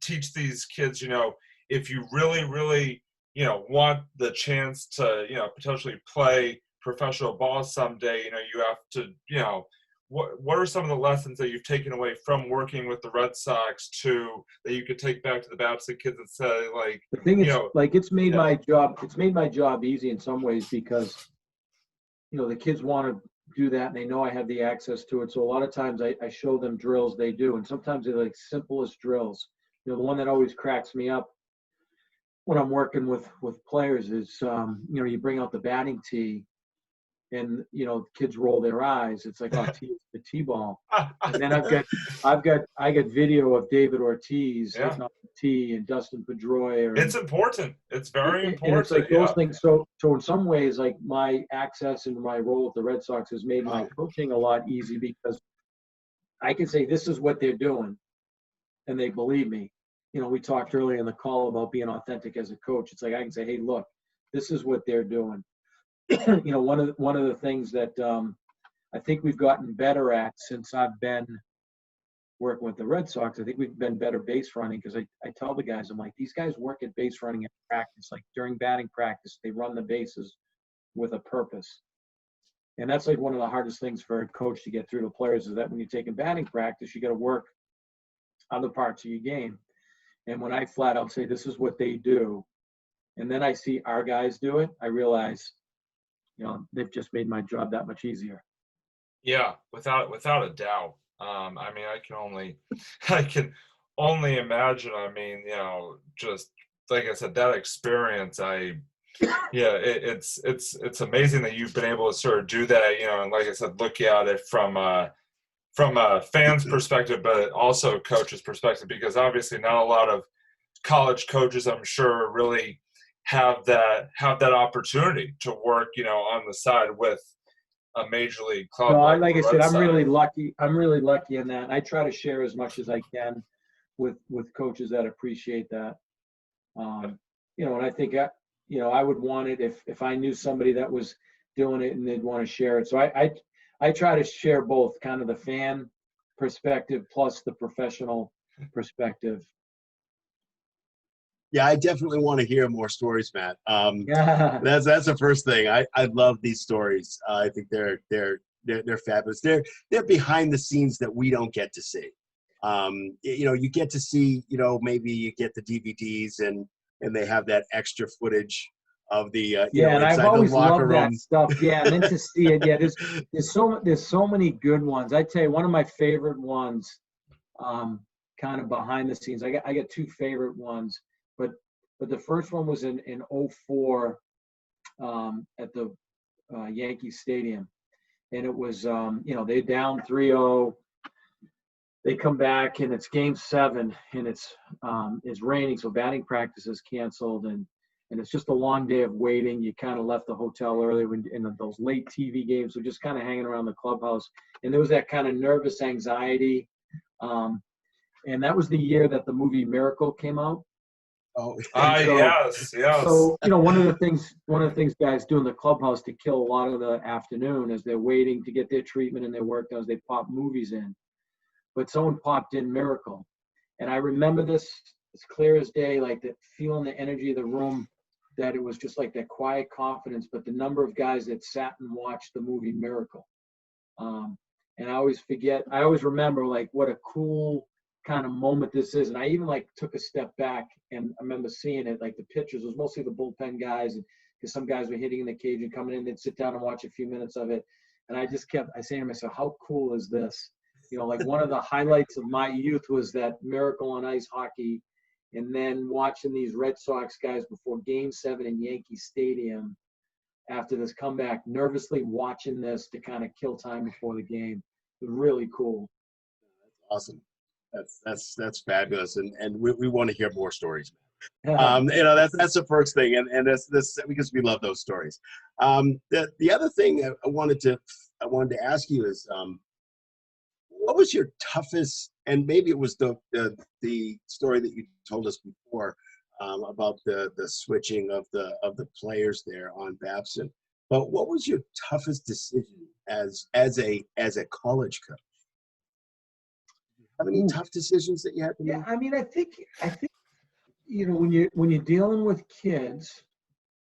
teach these kids, you know, if you really, really, you know, want the chance to, you know, potentially play professional ball someday, you know, you have to, you know, what are some of the lessons that you've taken away from working with the Red Sox that you could take back to the Babson kids and say, like, The thing you is, know, like, it's made yeah, my job easy in some ways because, you know, the kids want to do that and they know I have the access to it. So a lot of times I show them drills they do, and sometimes they're like simplest drills. You know, the one that always cracks me up when I'm working with players is, you know, you bring out the batting tee and, you know, kids roll their eyes. It's like, oh, the T-ball. And then I got video of David Ortiz yeah, hitting off the tee and Dustin Pedroia. it's important. It's very And it's like important. those Yeah. things. So in some ways, like my access and my role with the Red Sox has made my coaching a lot easy because I can say this is what they're doing, and they believe me. You know, we talked earlier in the call about being authentic as a coach. It's like I can say, hey, look, this is what they're doing. You know, one of the things that I think we've gotten better at since I've been working with the Red Sox, I think we've been better base running because I tell the guys, I'm like, these guys work at base running in practice. Like during batting practice, they run the bases with a purpose. And that's like one of the hardest things for a coach to get through to players is that when you're taking batting practice, you got to work other parts of your game. And when I flat out say, this is what they do, and then I see our guys do it, I realize, you know, they've just made my job that much easier. Yeah, without a doubt. I mean, I can only imagine. I mean, you know, just like I said, that experience. Yeah, it's amazing that you've been able to sort of do that. You know, and like I said, look at it from a fan's perspective, but also a coach's perspective, because obviously not a lot of college coaches, I'm sure, really have that opportunity to work, you know, on the side with a major league club. No, like like I the said, Red I'm really Sox. lucky. I'm really lucky in that. I try to share as much as I can with coaches that appreciate that. You know, and I think you know, I would want it if I knew somebody that was doing it and they'd want to share it. So I try to share both, kind of the fan perspective plus the professional perspective. Yeah, I definitely want to hear more stories, Matt. Yeah. That's the first thing. I love these stories. I think they're fabulous. They're behind the scenes that we don't get to see. You know, you get to see, you know, maybe you get the DVDs and they have that extra footage of the you know, And I've inside the always locker loved that room. stuff. Yeah, and then to see it, yeah, there's so many good ones. I tell you, one of my favorite ones, kind of behind the scenes. I got two favorite ones. but the first one was in '04 at the Yankee Stadium, and it was they're down 3-0. They come back and it's game 7 and it's raining, so batting practice is canceled, and it's just a long day of waiting. You kind of left the hotel early in those late TV games, so just kind of hanging around the clubhouse, and there was that kind of nervous anxiety. And that was the year that the movie Miracle came out. Oh, yes. So one of the things guys do in the clubhouse to kill a lot of the afternoon as they're waiting to get their treatment and their work done is they pop movies in. But someone popped in Miracle, and I remember this as clear as day, like that, feeling the energy of the room, that it was just like that quiet confidence. But the number of guys that sat and watched the movie Miracle, and I always remember like what a cool kind of moment this is. And I even like took a step back, and I remember seeing it, like the pitchers, it was mostly the bullpen guys, and because some guys were hitting in the cage and coming in, they'd sit down and watch a few minutes of it. And I saying to myself, how cool is this? Like one of the highlights of my youth was that Miracle on Ice hockey, and then watching these Red Sox guys before Game 7 in Yankee Stadium after this comeback, nervously watching this to kind of kill time before the game. It was really cool. Awesome. That's fabulous, and we want to hear more stories. That's the first thing, and that's because we love those stories. The other thing I wanted to ask you is, what was your toughest, and maybe it was the story that you told us before about the switching of the players there on Babson, but what was your toughest decision as a college coach? Have any tough decisions that you had to make? Yeah, I mean, I think when you're dealing with kids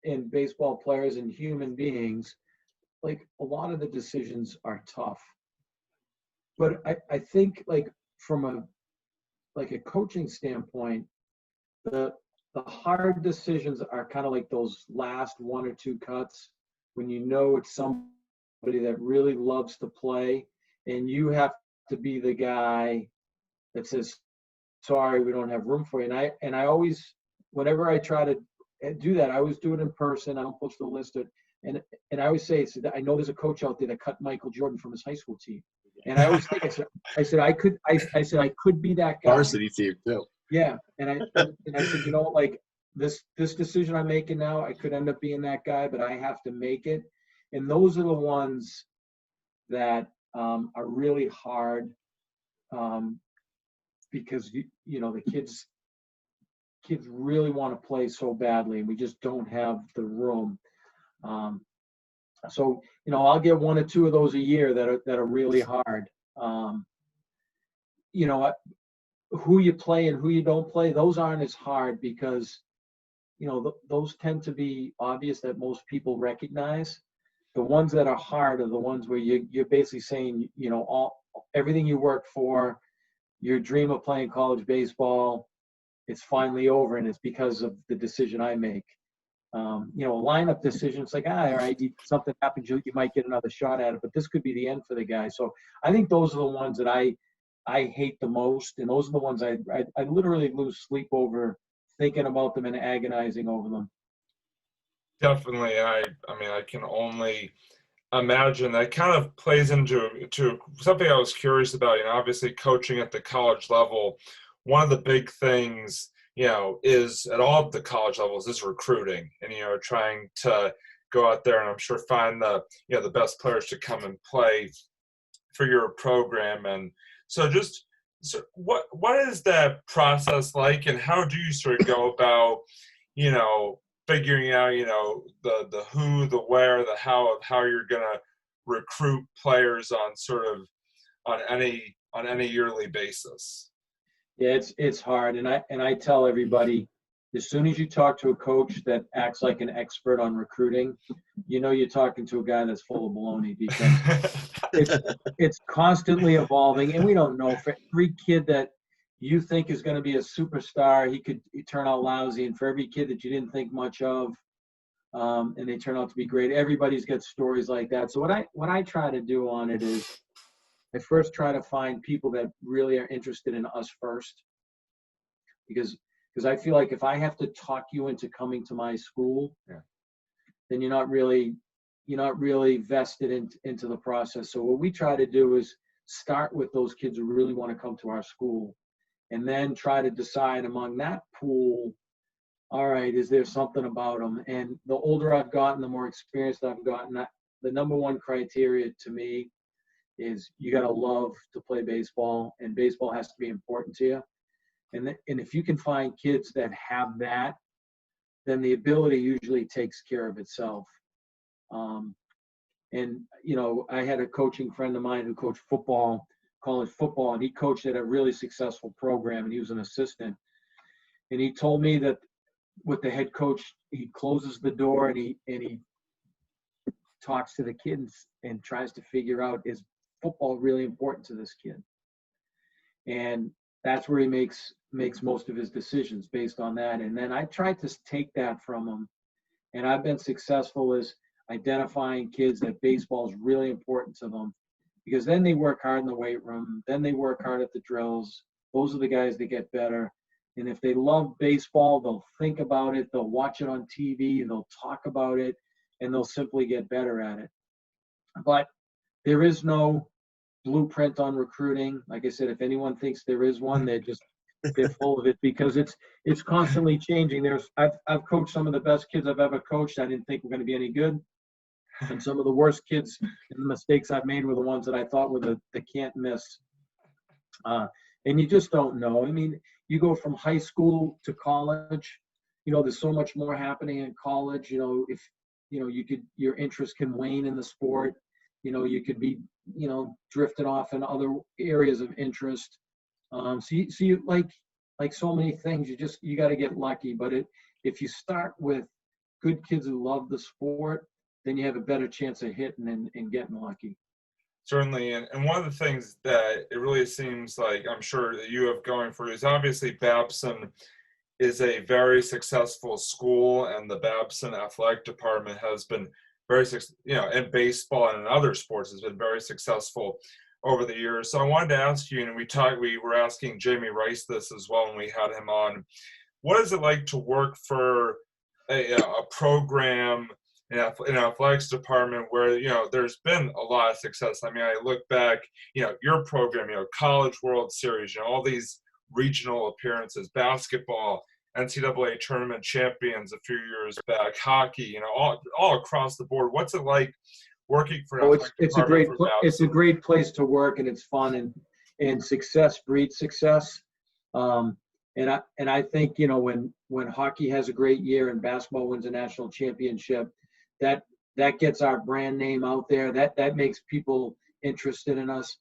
and baseball players and human beings, like a lot of the decisions are tough. But I think like from a coaching standpoint, the hard decisions are kind of like those last 1 or 2 cuts when it's somebody that really loves to play, and you have to be the guy that says, sorry, we don't have room for you. And I always, whenever I try to do that, I always do it in person. I don't post the list. And I always say, I know there's a coach out there that cut Michael Jordan from his high school team. And I always think, I said I could be that guy. Varsity team too. Yeah. And I said, like this decision I'm making now, I could end up being that guy, but I have to make it. And those are the ones that are really hard. Because the kids really want to play so badly, and we just don't have the room. So I'll get 1 or 2 of those a year that are really hard. Who you play and who you don't play, those aren't as hard because those tend to be obvious that most people recognize. The ones that are hard are the ones where you're basically saying everything you work for, your dream of playing college baseball, it's finally over, and it's because of the decision I make. A lineup decision, it's like, all right, something happens, you might get another shot at it, but this could be the end for the guy. So I think those are the ones that I hate the most, and those are the ones I literally lose sleep over, thinking about them and agonizing over them. Definitely. I mean, I can only imagine that kind of plays into something I was curious about. Obviously coaching at the college level, one of the big things is at all the college levels is recruiting, and trying to go out there and I'm sure find the best players to come and play for your program. And so what is that process like, and how do you sort of go about figuring out, the who, the where, the how of how you're gonna recruit players on any yearly basis? Yeah, it's hard, and I tell everybody, as soon as you talk to a coach that acts like an expert on recruiting, you're talking to a guy that's full of baloney, because it's constantly evolving, and we don't know. For every kid that you think is going to be a superstar, he could turn out lousy, and for every kid that you didn't think much of, and they turn out to be great. Everybody's got stories like that. So what I try to do on it is, I first try to find people that really are interested in us first, because Because I feel like if I have to talk you into coming to my school, then you're not really vested into the process. So what we try to do is start with those kids who really want to come to our school, and then try to decide among that pool, all right, is there something about them? And the older I've gotten, the more experienced I've gotten, the number one criteria to me is you got to love to play baseball, and baseball has to be important to you. And if you can find kids that have that, then the ability usually takes care of itself. And, you know, I had a coaching friend of mine who coached football, college football, and he coached at a really successful program, and he was an assistant. And he told me that with the head coach, he closes the door and he talks to the kids and tries to figure out, is football really important to this kid? And that's where he makes most of his decisions based on that. And then I tried to take that from him, and I've been successful as identifying kids that baseball is really important to them, because then they work hard in the weight room, then they work hard at the drills. Those are the guys that get better. And if they love baseball, they'll think about it, they'll watch it on TV, they'll talk about it, and they'll simply get better at it. But there is no blueprint on recruiting. Like I said, if anyone thinks there is one, they're full of it, because it's constantly changing. I've coached some of the best kids I've ever coached. I didn't think were going to be any good. And some of the worst kids and the mistakes I've made were the ones that I thought were the can't miss. And you just don't know. I mean, you go from high school to college, you know, there's so much more happening in college. You know, if, you know, your interest can wane in the sport, you know, you could be, you know, drifted off in other areas of interest. So you like so many things, you got to get lucky. But if you start with good kids who love the sport, then you have a better chance of hitting and getting lucky. Certainly, and one of the things that it really seems like I'm sure that you have going for you is obviously Babson is a very successful school, and the Babson athletic department has been very, you know, in baseball and in other sports has been very successful over the years. So I wanted to ask you, and we were asking Jamie Rice this as well when we had him on. What is it like to work for a program in athletics department where, you know, there's been a lot of success? I mean, I look back, you know, your program, you know, College World Series, you know, all these regional appearances, basketball, NCAA tournament champions a few years back, hockey, you know, all across the board. What's it like working for an athletic department for Babson? It's a great place to work, and it's fun, and success breeds success. And I think, you know, when hockey has a great year and basketball wins a national championship, that gets our brand name out there. That makes people interested in us.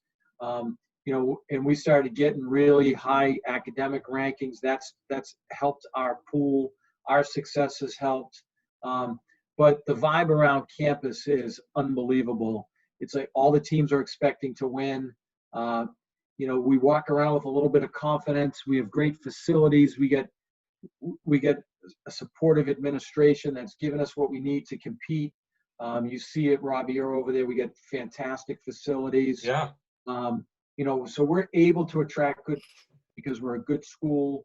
You know, and we started getting really high academic rankings. That's helped our pool. Our success has helped. But the vibe around campus is unbelievable. It's like all the teams are expecting to win. You know, we walk around with a little bit of confidence. We have great facilities. We get a supportive administration that's given us what we need to compete. You see it, Robbie, you're over there. We get fantastic facilities. Yeah. You know, so we're able to attract good because we're a good school.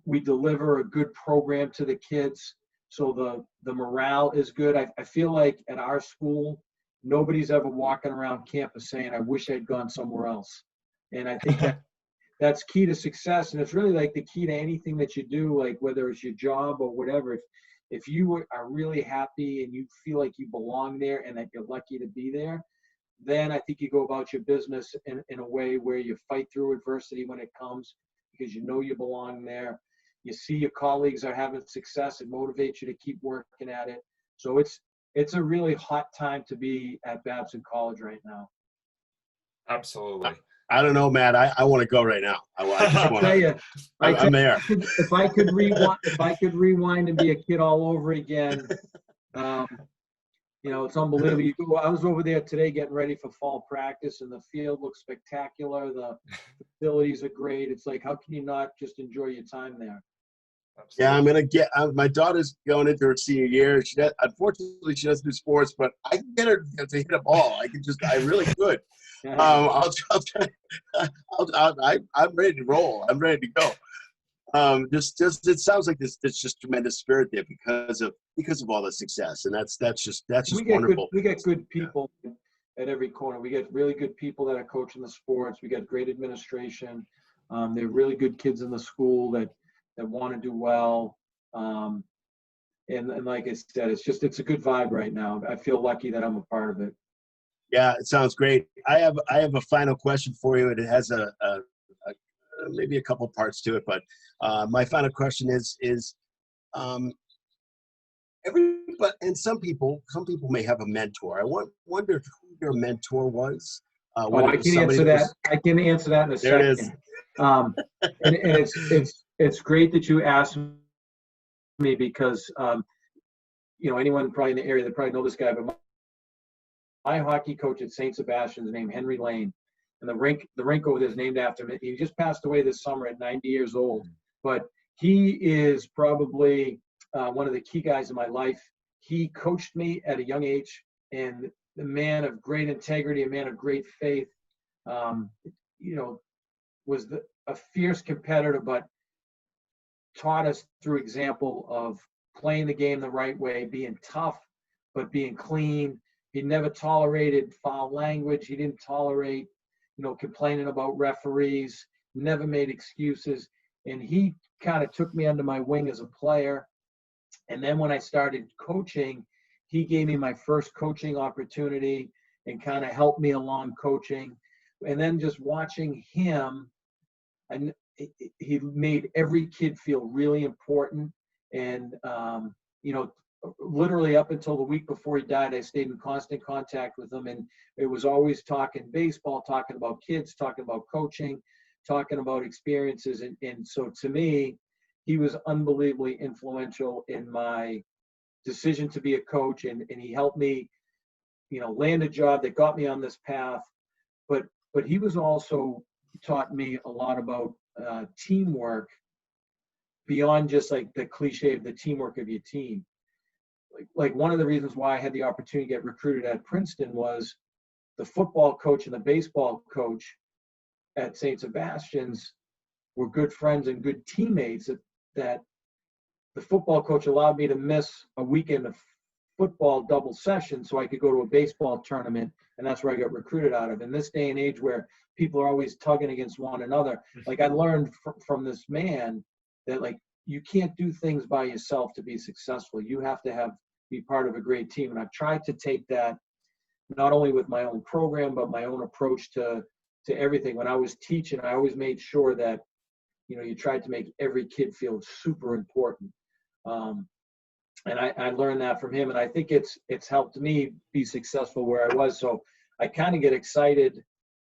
We deliver a good program to the kids. So the morale is good. I feel like at our school, nobody's ever walking around campus saying, I wish I'd gone somewhere else. And I think that's key to success. And it's really like the key to anything that you do, like whether it's your job or whatever. If you are really happy and you feel like you belong there and that you're lucky to be there, then I think you go about your business in a way where you fight through adversity when it comes, because you know you belong there. You see your colleagues are having success. It motivates you to keep working at it. So it's a really hot time to be at Babson College right now. Absolutely. I don't know, Matt. I want to go right now. I tell you, I'm there. If I could rewind and be a kid all over again, you know, it's unbelievable. I was over there today getting ready for fall practice, and the field looks spectacular. The facilities are great. It's like, how can you not just enjoy your time there? Absolutely. Yeah, I'm gonna get. My daughter's going into her senior year. Unfortunately, she doesn't do sports, but I can get her to hit a ball. I really could. I'm ready to roll. I'm ready to go. Just it sounds like there's just tremendous spirit there because of all the success, and that's just wonderful. We get good people at every corner. We get really good people that are coaching the sports. We got great administration. They're really good kids in the school that want to do well. And like I said, it's a good vibe right now. I feel lucky that I'm a part of it. Yeah, it sounds great. I have a final question for you, and it has a maybe a couple parts to it, but my final question is everybody, and some people may have a mentor. I wondered who your mentor was. I can answer that. I can answer that in a second. There it is. And it's great that you asked me because anyone probably in the area, they probably know this guy, but my hockey coach at St. Sebastian's named Henry Lane, and the rink over there is named after him. He just passed away this summer at 90 years old, but he is probably one of the key guys in my life. He coached me at a young age, and a man of great integrity, a man of great faith, was a fierce competitor, but taught us through example of playing the game the right way, being tough, but being clean. He never tolerated foul language. He didn't tolerate, complaining about referees, never made excuses. And he kind of took me under my wing as a player. And then when I started coaching, he gave me my first coaching opportunity and kind of helped me along coaching. And then just watching him, and he made every kid feel really important. And, literally up until the week before he died, I stayed in constant contact with him. And it was always talking baseball, talking about kids, talking about coaching, talking about experiences. And so to me, he was unbelievably influential in my decision to be a coach. And he helped me, land a job that got me on this path. But he was also taught me a lot about teamwork beyond just like the cliche of the teamwork of your team. Like one of the reasons why I had the opportunity to get recruited at Princeton was the football coach and the baseball coach at St. Sebastian's were good friends and good teammates that the football coach allowed me to miss a weekend of football double session so I could go to a baseball tournament, and that's where I got recruited out of. In this day and age where people are always tugging against one another, like I learned from this man that like you can't do things by yourself to be successful. You have to be part of a great team. And I've tried to take that not only with my own program, but my own approach to everything. When I was teaching, I always made sure that, you tried to make every kid feel super important. And I learned that from him. And I think it's helped me be successful where I was. So I kind of get excited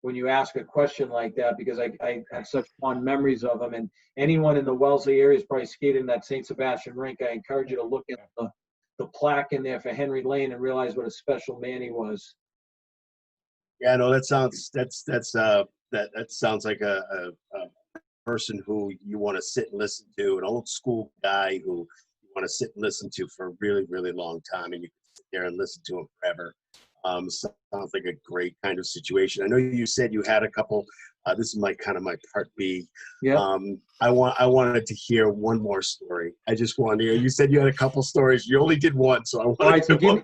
when you ask a question like that, because I have such fond memories of him. And anyone in the Wellesley area is probably skated in that St. Sebastian rink. I encourage you to look at the plaque in there for Henry Lane and realize what a special man he was. Yeah, no, that sounds like a person who you want to sit and listen to, an old school guy who you want to sit and listen to for a really, really long time, and you can sit there and listen to him forever. Sounds like a great kind of situation. I know you said you had a couple. This is my part B. Yeah. I wanted to hear one more story. I just wanted to hear. You said you had a couple stories. You only did one, so I wanted to hear one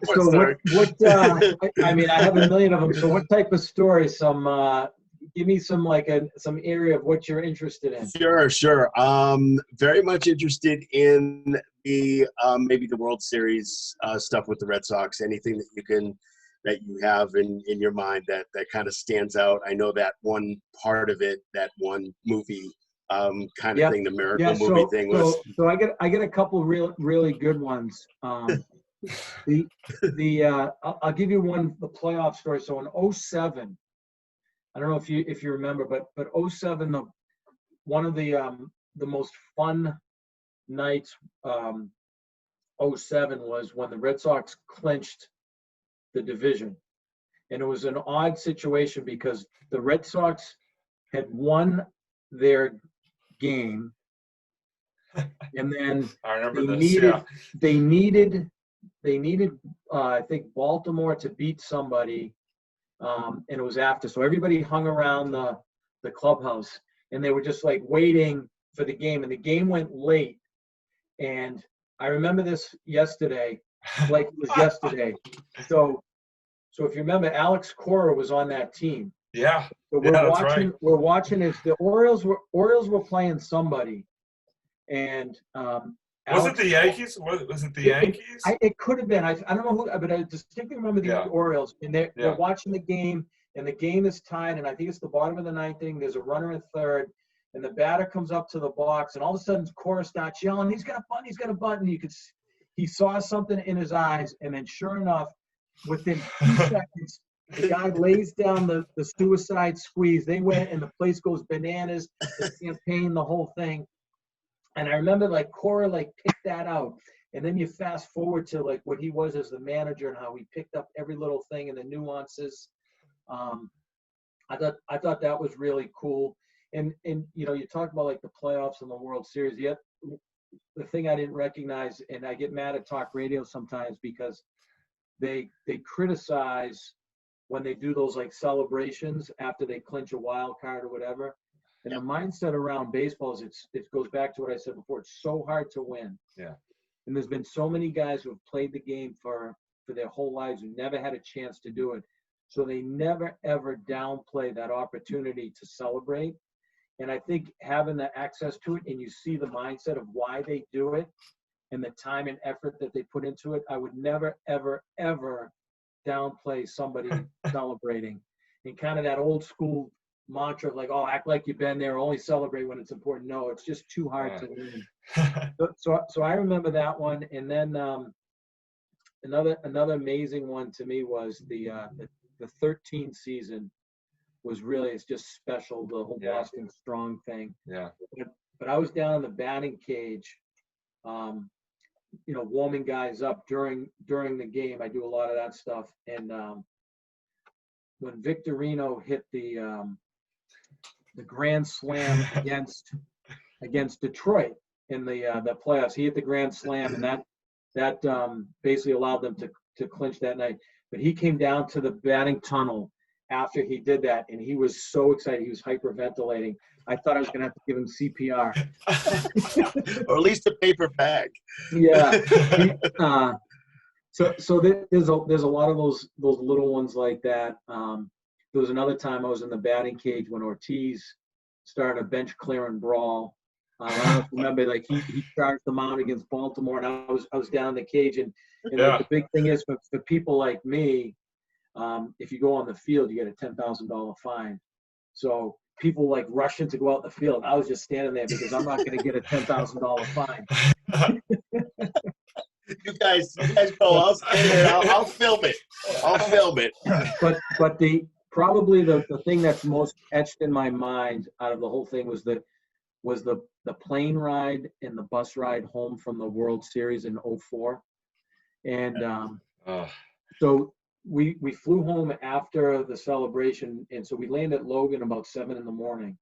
more story. I mean, I have a million of them. So what type of story? Give me some area of what you're interested in. Sure. Very much interested in the maybe the World Series stuff with the Red Sox. Anything that you have in your mind that kind of stands out. I know that one part of it, that one movie kind of thing, the Miracle movie thing was. So I get a couple really good ones. I'll give you the playoff story. So in 2007, I don't know if you remember, but 2007, one of the most fun nights 2007 was when the Red Sox clinched the division. And it was an odd situation because the Red Sox had won their game, and then they needed I think Baltimore to beat somebody, and it was after. So everybody hung around the clubhouse, and they were just like waiting for the game, and the game went late. And I remember this yesterday, like it was yesterday. So if you remember, Alex Cora was on that team. Yeah. So Yeah, that's right. we're watching as the Orioles were playing somebody, and Was it the Yankees? Was it the Yankees? It could have been. I don't know who, but I distinctly remember the Orioles, and they're watching the game, and the game is tied, and I think it's the bottom of the ninth inning. There's a runner in third, and the batter comes up to the box, and all of a sudden Cora starts yelling, "He's gonna bunt! He's gonna bunt!" And he saw something in his eyes, and then sure enough, within 2 seconds, the guy lays down the suicide squeeze. They went, and the place goes bananas. The champagne, the whole thing. And I remember like Cora like picked that out. And then you fast forward to like what he was as the manager and how he picked up every little thing and the nuances. I thought that was really cool. And you know, you talk about like the playoffs and the World Series. Yet the thing I didn't recognize, and I get mad at talk radio sometimes because they criticize when they do those like celebrations after they clinch a wild card or whatever. And the mindset around baseball is it goes back to what I said before. It's so hard to win. Yeah. And there's been so many guys who have played the game for their whole lives who never had a chance to do it. So they never, ever downplay that opportunity to celebrate. And I think having the access to it and you see the mindset of why they do it and the time and effort that they put into it, I would never, ever, ever downplay somebody celebrating. And kind of that old school mantra of like, oh, act like you've been there, only celebrate when it's important. No, it's just too hard to win. So I remember that one. And then another amazing one to me was the 13 season was really, it's just special, the whole Boston Strong thing. Yeah. But I was down in the batting cage, you know, warming guys up during the game. I do a lot of that stuff. And when Victorino hit the grand slam against Detroit in the playoffs, he hit the grand slam, and that basically allowed them to clinch that night. But he came down to the batting tunnel after he did that, and he was so excited. He was hyperventilating. I thought I was going to have to give him CPR. Or at least a paper bag. Yeah. So there's a lot of those little ones like that. There was another time I was in the batting cage when Ortiz started a bench clearing brawl. I don't know if you remember, like he charged them out against Baltimore, and I was down in the cage, and like, the big thing is for people like me, if you go on the field, you get a $10,000 fine. So people like rushing to go out the field. I was just standing there because I'm not going to get a $10,000 fine. You guys go. I'll stay there. I'll film it. But probably the thing that's most etched in my mind out of the whole thing was the plane ride and the bus ride home from the World Series in 2004. And so we flew home after the celebration, and so we landed at Logan about 7 a.m.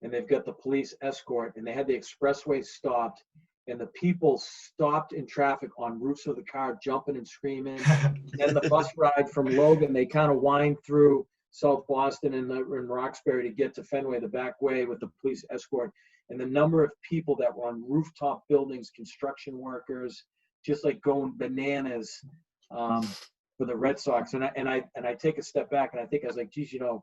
and they've got the police escort, and they had the expressway stopped, and the people stopped in traffic on roofs of the car, jumping and screaming. And the bus ride from Logan, they kind of wind through South Boston and Roxbury to get to Fenway the back way with the police escort. And the number of people that were on rooftop buildings, construction workers, just like going bananas for the Red Sox. And I take a step back, and I think I was like, geez, you know,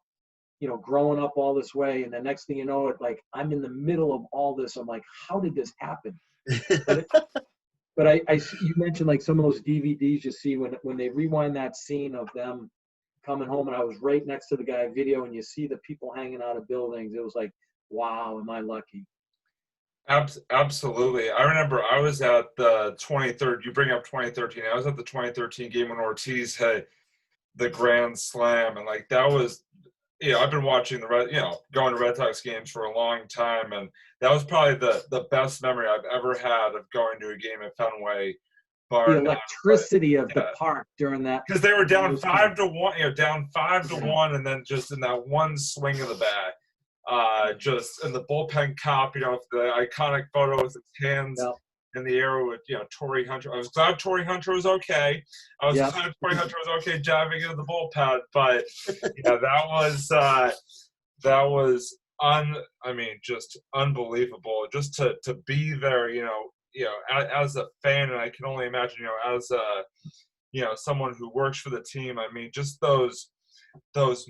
growing up all this way, and the next thing you know, it like I'm in the middle of all this. I'm like, how did this happen? But you mentioned like some of those DVDs you see when they rewind that scene of them coming home, and I was right next to the guy video, and you see the people hanging out of buildings. It was like, wow, am I lucky? Absolutely. I remember I was at the 2013. You bring up 2013. I was at the 2013 game when Ortiz hit the grand slam, and like that was, I've been watching going to Red Sox games for a long time, and that was probably the best memory I've ever had of going to a game at Fenway. The electricity of the park during that, because they were down 5-1, down 5-1, and then just in that one swing of the bat. Just in the bullpen cop, the iconic photo with his hands in the air with, Torrey Hunter. I was glad Torrey Hunter was okay. I was glad Torrey Hunter was okay diving into the bullpen, but that was just unbelievable just to be there, as a fan. And I can only imagine, as a, someone who works for the team. I mean, just those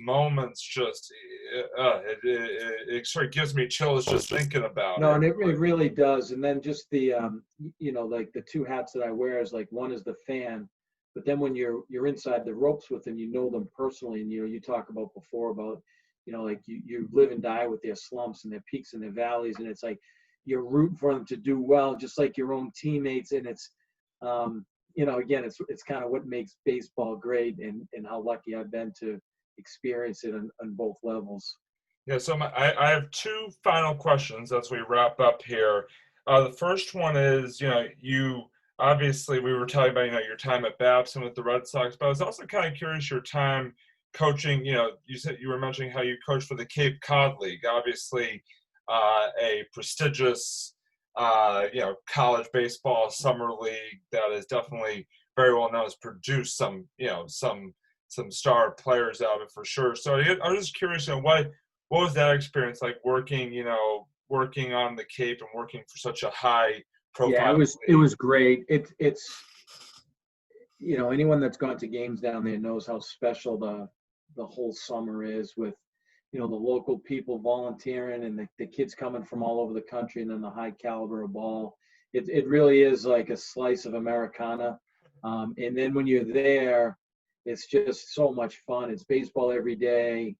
moments, just it sort of gives me chills just thinking about No, it. and it really does. And then just the, like the two hats that I wear is like, one is the fan, but then when you're inside the ropes with them, you know them personally, and you talk about before about, like you live and die with their slumps and their peaks and their valleys, and it's like you're rooting for them to do well, just like your own teammates. And it's, again, it's kind of what makes baseball great, and how lucky I've been to experience it on both levels. Yeah, so I have two final questions as we wrap up here. The first one is, you obviously, we were talking about, your time at Babson with the Red Sox, but I was also kind of curious your time coaching. You said you were mentioning how you coached for the Cape Cod League, obviously a prestigious, college baseball summer league that is definitely very well known, has produced some star players out of it for sure. So I was just curious, what was that experience like, working on the Cape and working for such a high profile? Yeah, it was great. It's anyone that's gone to games down there knows how special the whole summer is, with the local people volunteering, and the kids coming from all over the country, and then the high caliber of ball. It really is like a slice of Americana. And then when you're there, it's just so much fun. It's baseball every day.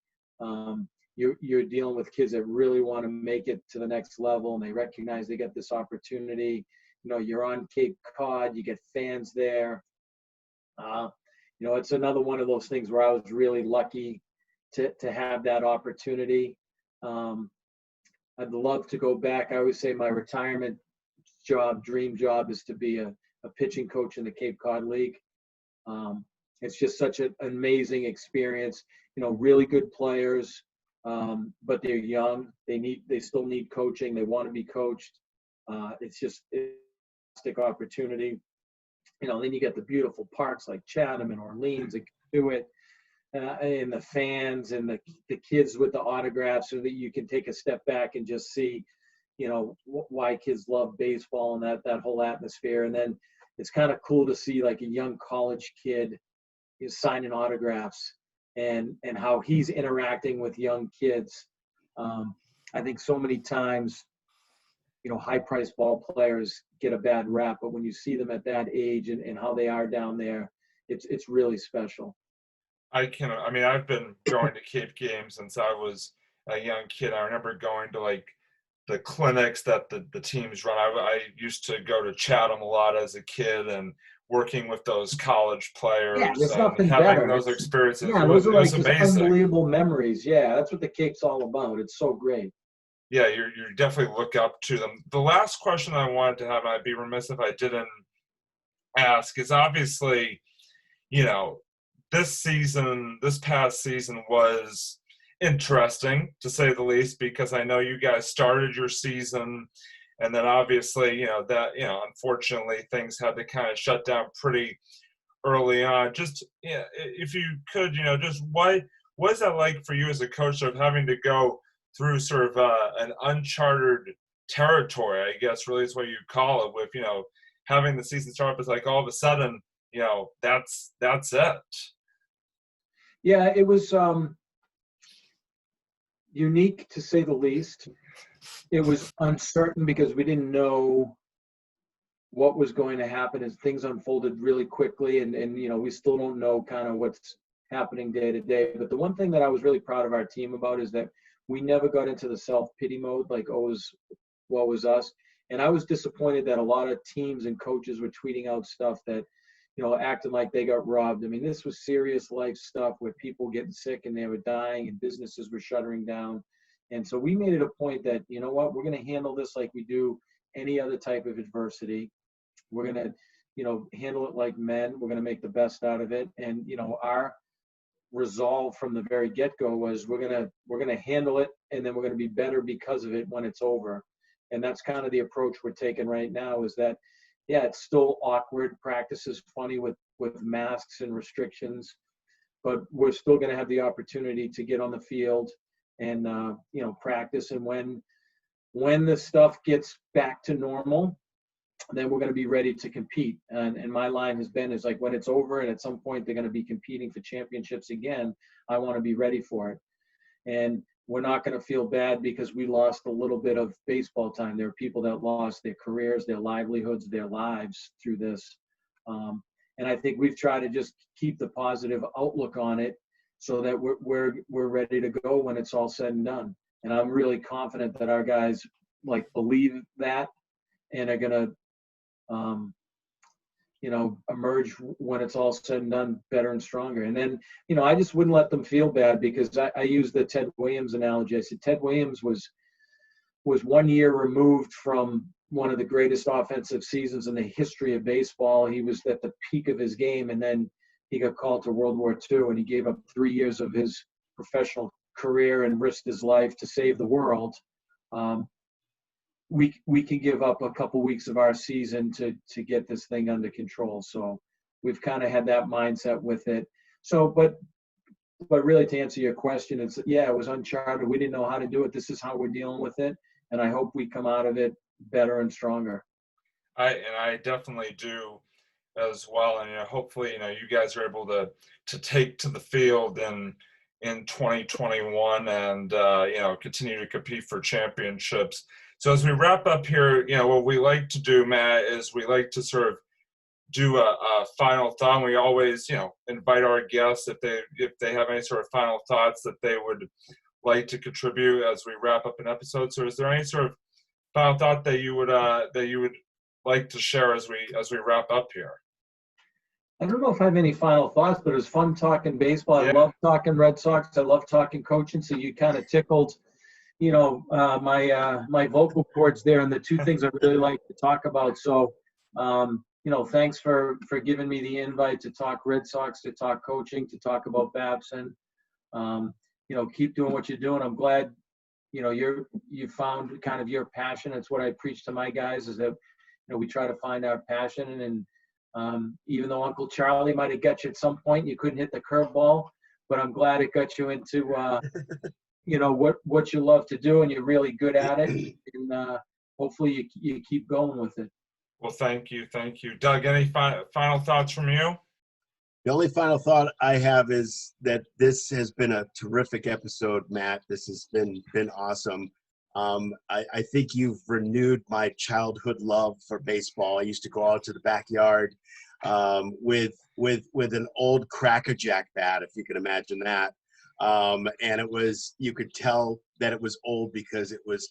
You're dealing with kids that really want to make it to the next level, and they recognize they get this opportunity. You're on Cape Cod, you get fans there. It's another one of those things where I was really lucky to have that opportunity. I'd love to go back. I always say my retirement dream job is to be a pitching coach in the Cape Cod League. It's just such an amazing experience. Really good players, but they're young. They still need coaching. They want to be coached. It's just a fantastic opportunity. Then you get the beautiful parks like Chatham and Orleans that can do it, and the fans and the kids with the autographs, so that you can take a step back and just see, why kids love baseball, and that whole atmosphere. And then it's kind of cool to see like a young college kid is signing autographs, and how he's interacting with young kids. I think so many times, high-priced ball players get a bad rap, but when you see them at that age and how they are down there, it's really special. I've been going to Cape games since I was a young kid. I remember going to like the clinics that the teams run. I used to go to Chatham a lot as a kid, and working with those college players, Yeah, there's and nothing having better. those experiences. Yeah, it those are was like just amazing. unbelievable memories. Yeah, that's what the Cape's all about. It's so great. Yeah, you definitely look up to them. The last question I wanted to have, and I'd be remiss if I didn't ask, is obviously, this past season was interesting, to say the least, because I know you guys started your season, and then obviously, unfortunately things had to kind of shut down pretty early on. Just, if you could, just what is that like for you as a coach, of having to go through sort of an uncharted territory, I guess really is what you call it, with, having the season start up, it's like all of a sudden, that's it. Yeah, it was unique to say the least. It was uncertain because we didn't know what was going to happen, as things unfolded really quickly, and we still don't know kind of what's happening day to day. But the one thing that I was really proud of our team about is that we never got into the self-pity mode, like, oh, what was us. And I was disappointed that a lot of teams and coaches were tweeting out stuff that, acting like they got robbed. I mean, this was serious life stuff where people getting sick and they were dying and businesses were shuttering down. And so we made it a point that, we're going to handle this like we do any other type of adversity. We're going to, handle it like men. We're going to make the best out of it. And, our resolve from the very get-go was we're going to handle it, and then we're going to be better because of it when it's over. And that's kind of the approach we're taking right now, is that, yeah, it's still awkward. Practice is funny with masks and restrictions, but we're still going to have the opportunity to get on the field and practice. And when the stuff gets back to normal, then we're going to be ready to compete. And my line has been is like, when it's over and at some point they're going to be competing for championships again, I want to be ready for it. And we're not going to feel bad because we lost a little bit of baseball time. There are people that lost their careers, their livelihoods, their lives through this. And I think we've tried to just keep the positive outlook on it so that we're ready to go when it's all said and done. And I'm really confident that our guys believe that and are going to emerge when it's all said and done better and stronger. And then, I just wouldn't let them feel bad, because I use the Ted Williams analogy. I said, Ted Williams was 1 year removed from one of the greatest offensive seasons in the history of baseball. He was at the peak of his game, and then he got called to World War II, and he gave up 3 years of his professional career and risked his life to save the world. We can give up a couple weeks of our season to get this thing under control. So we've kind of had that mindset with it. So, but really, to answer your question, it was uncharted. We didn't know how to do it. This is how we're dealing with it. And I hope we come out of it better and stronger. I definitely do as well. And hopefully, you guys are able to take to the field in 2021 and continue to compete for championships. So as we wrap up here, what we like to do, Matt, is we like to sort of do a final thought. We always, invite our guests if they have any sort of final thoughts that they would like to contribute as we wrap up an episode. So is there any sort of final thought that you would like to share as we wrap up here? I don't know if I have any final thoughts, but it was fun talking baseball. Yeah. I love talking Red Sox. I love talking coaching. So you kind of tickled, my vocal cords there, and the two things I really like to talk about. So, thanks for giving me the invite to talk Red Sox, to talk coaching, to talk about Babson. Keep doing what you're doing. I'm glad, you found kind of your passion. It's what I preach to my guys, is that, we try to find our passion. And even though Uncle Charlie might have got you at some point, you couldn't hit the curveball, but I'm glad it got you into, what you love to do, and you're really good at it. And hopefully you keep going with it. Well, thank you. Doug, any final thoughts from you? The only final thought I have is that this has been a terrific episode, Matt. This has been awesome. I think you've renewed my childhood love for baseball. I used to go out to the backyard with an old Cracker Jack bat, if you can imagine that. And you could tell that it was old because it was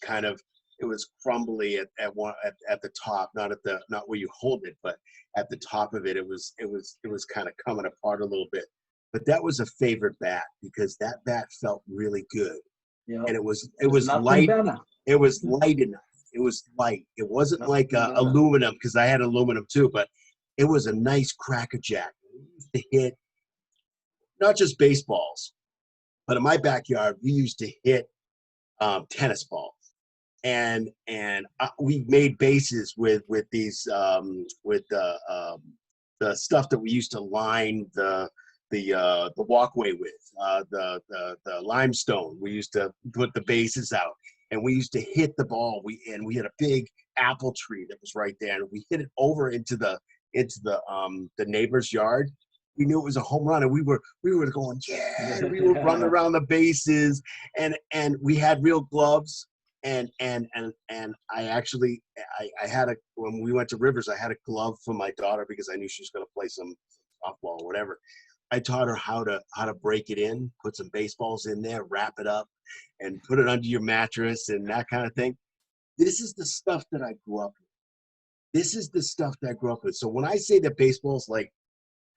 crumbly at the top, not where you hold it, but at the top of it, it was kind of coming apart a little bit. But that was a favorite bat because that bat felt really good. Yeah. And it was light. Better. It was light enough. It was light. It wasn't nothing like aluminum, because I had aluminum too, but it was a nice Cracker Jack. We used to hit not just baseballs, but in my backyard, we used to hit tennis balls, and we made bases with these with the stuff that we used to line the walkway with, the limestone. We used to put the bases out, and we used to hit the ball. We had a big apple tree that was right there, and we hit it over into the neighbor's yard. We knew it was a home run, and we were going, yeah, and we were running around the bases, and we had real gloves, and I actually had when we went to Rivers, I had a glove for my daughter because I knew she was going to play some softball or whatever. I taught her how to break it in, put some baseballs in there, wrap it up, and put it under your mattress and that kind of thing. This is the stuff that I grew up with. So when I say that baseball's like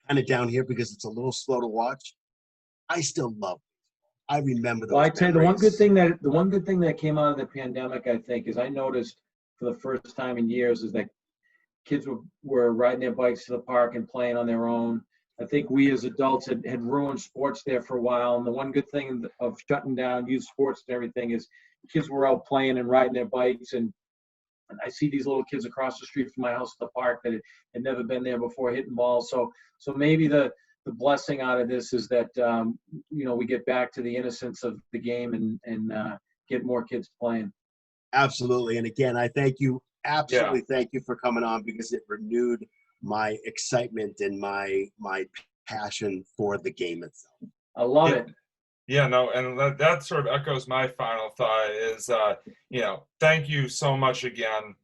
kind of down here because it's a little slow to watch, I still love it. I remember those. Well, I tell you, the one good thing that came out of the pandemic, I think, is I noticed for the first time in years is that kids were riding their bikes to the park and playing on their own. I think we as adults had ruined sports there for a while. And the one good thing of shutting down youth sports and everything is kids were out playing and riding their bikes. And I see these little kids across the street from my house at the park that had never been there before hitting balls. So maybe the blessing out of this is that, we get back to the innocence of the game and get more kids playing. Absolutely. And again, I thank you. Absolutely. Yeah. Thank you for coming on, because it renewed my excitement and my passion for the game itself. I love it. Yeah, no, and that sort of echoes my final thought is, thank you so much again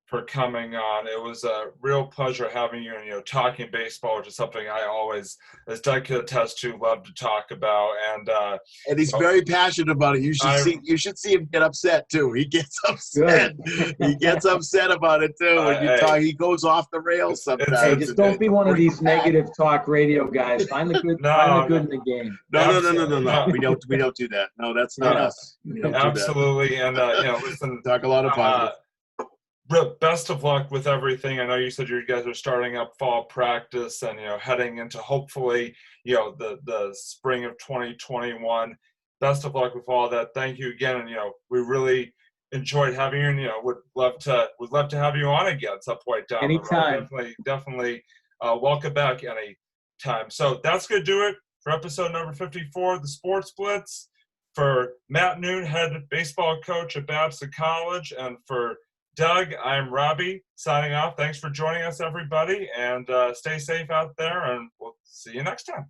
for coming on. It was a real pleasure having you and, talking baseball, which is something I always, as Doug could attest to, love to talk about. And he's very passionate about it. You should see him get upset too. He gets upset. He gets upset about it too. When you talk, he goes off the rails sometimes. Hey, just don't be one of these negative talk radio guys. Find the good in the game. No. We don't do that. No, that's not us. We don't Absolutely. do that. And listen, talk a lot of positive. Best of luck with everything. I know you said you guys are starting up fall practice and heading into hopefully the spring of 2021. Best of luck with all that. Thank you again, and we really enjoyed having you. And would love to have you on again at some point down Anytime. the road. Definitely welcome back anytime. So that's gonna do it for episode number 54 of the Sports Blitz. For Matt Noone, head baseball coach at Babson College, and for Doug, I'm Robbie, signing off. Thanks for joining us, everybody, and stay safe out there, and we'll see you next time.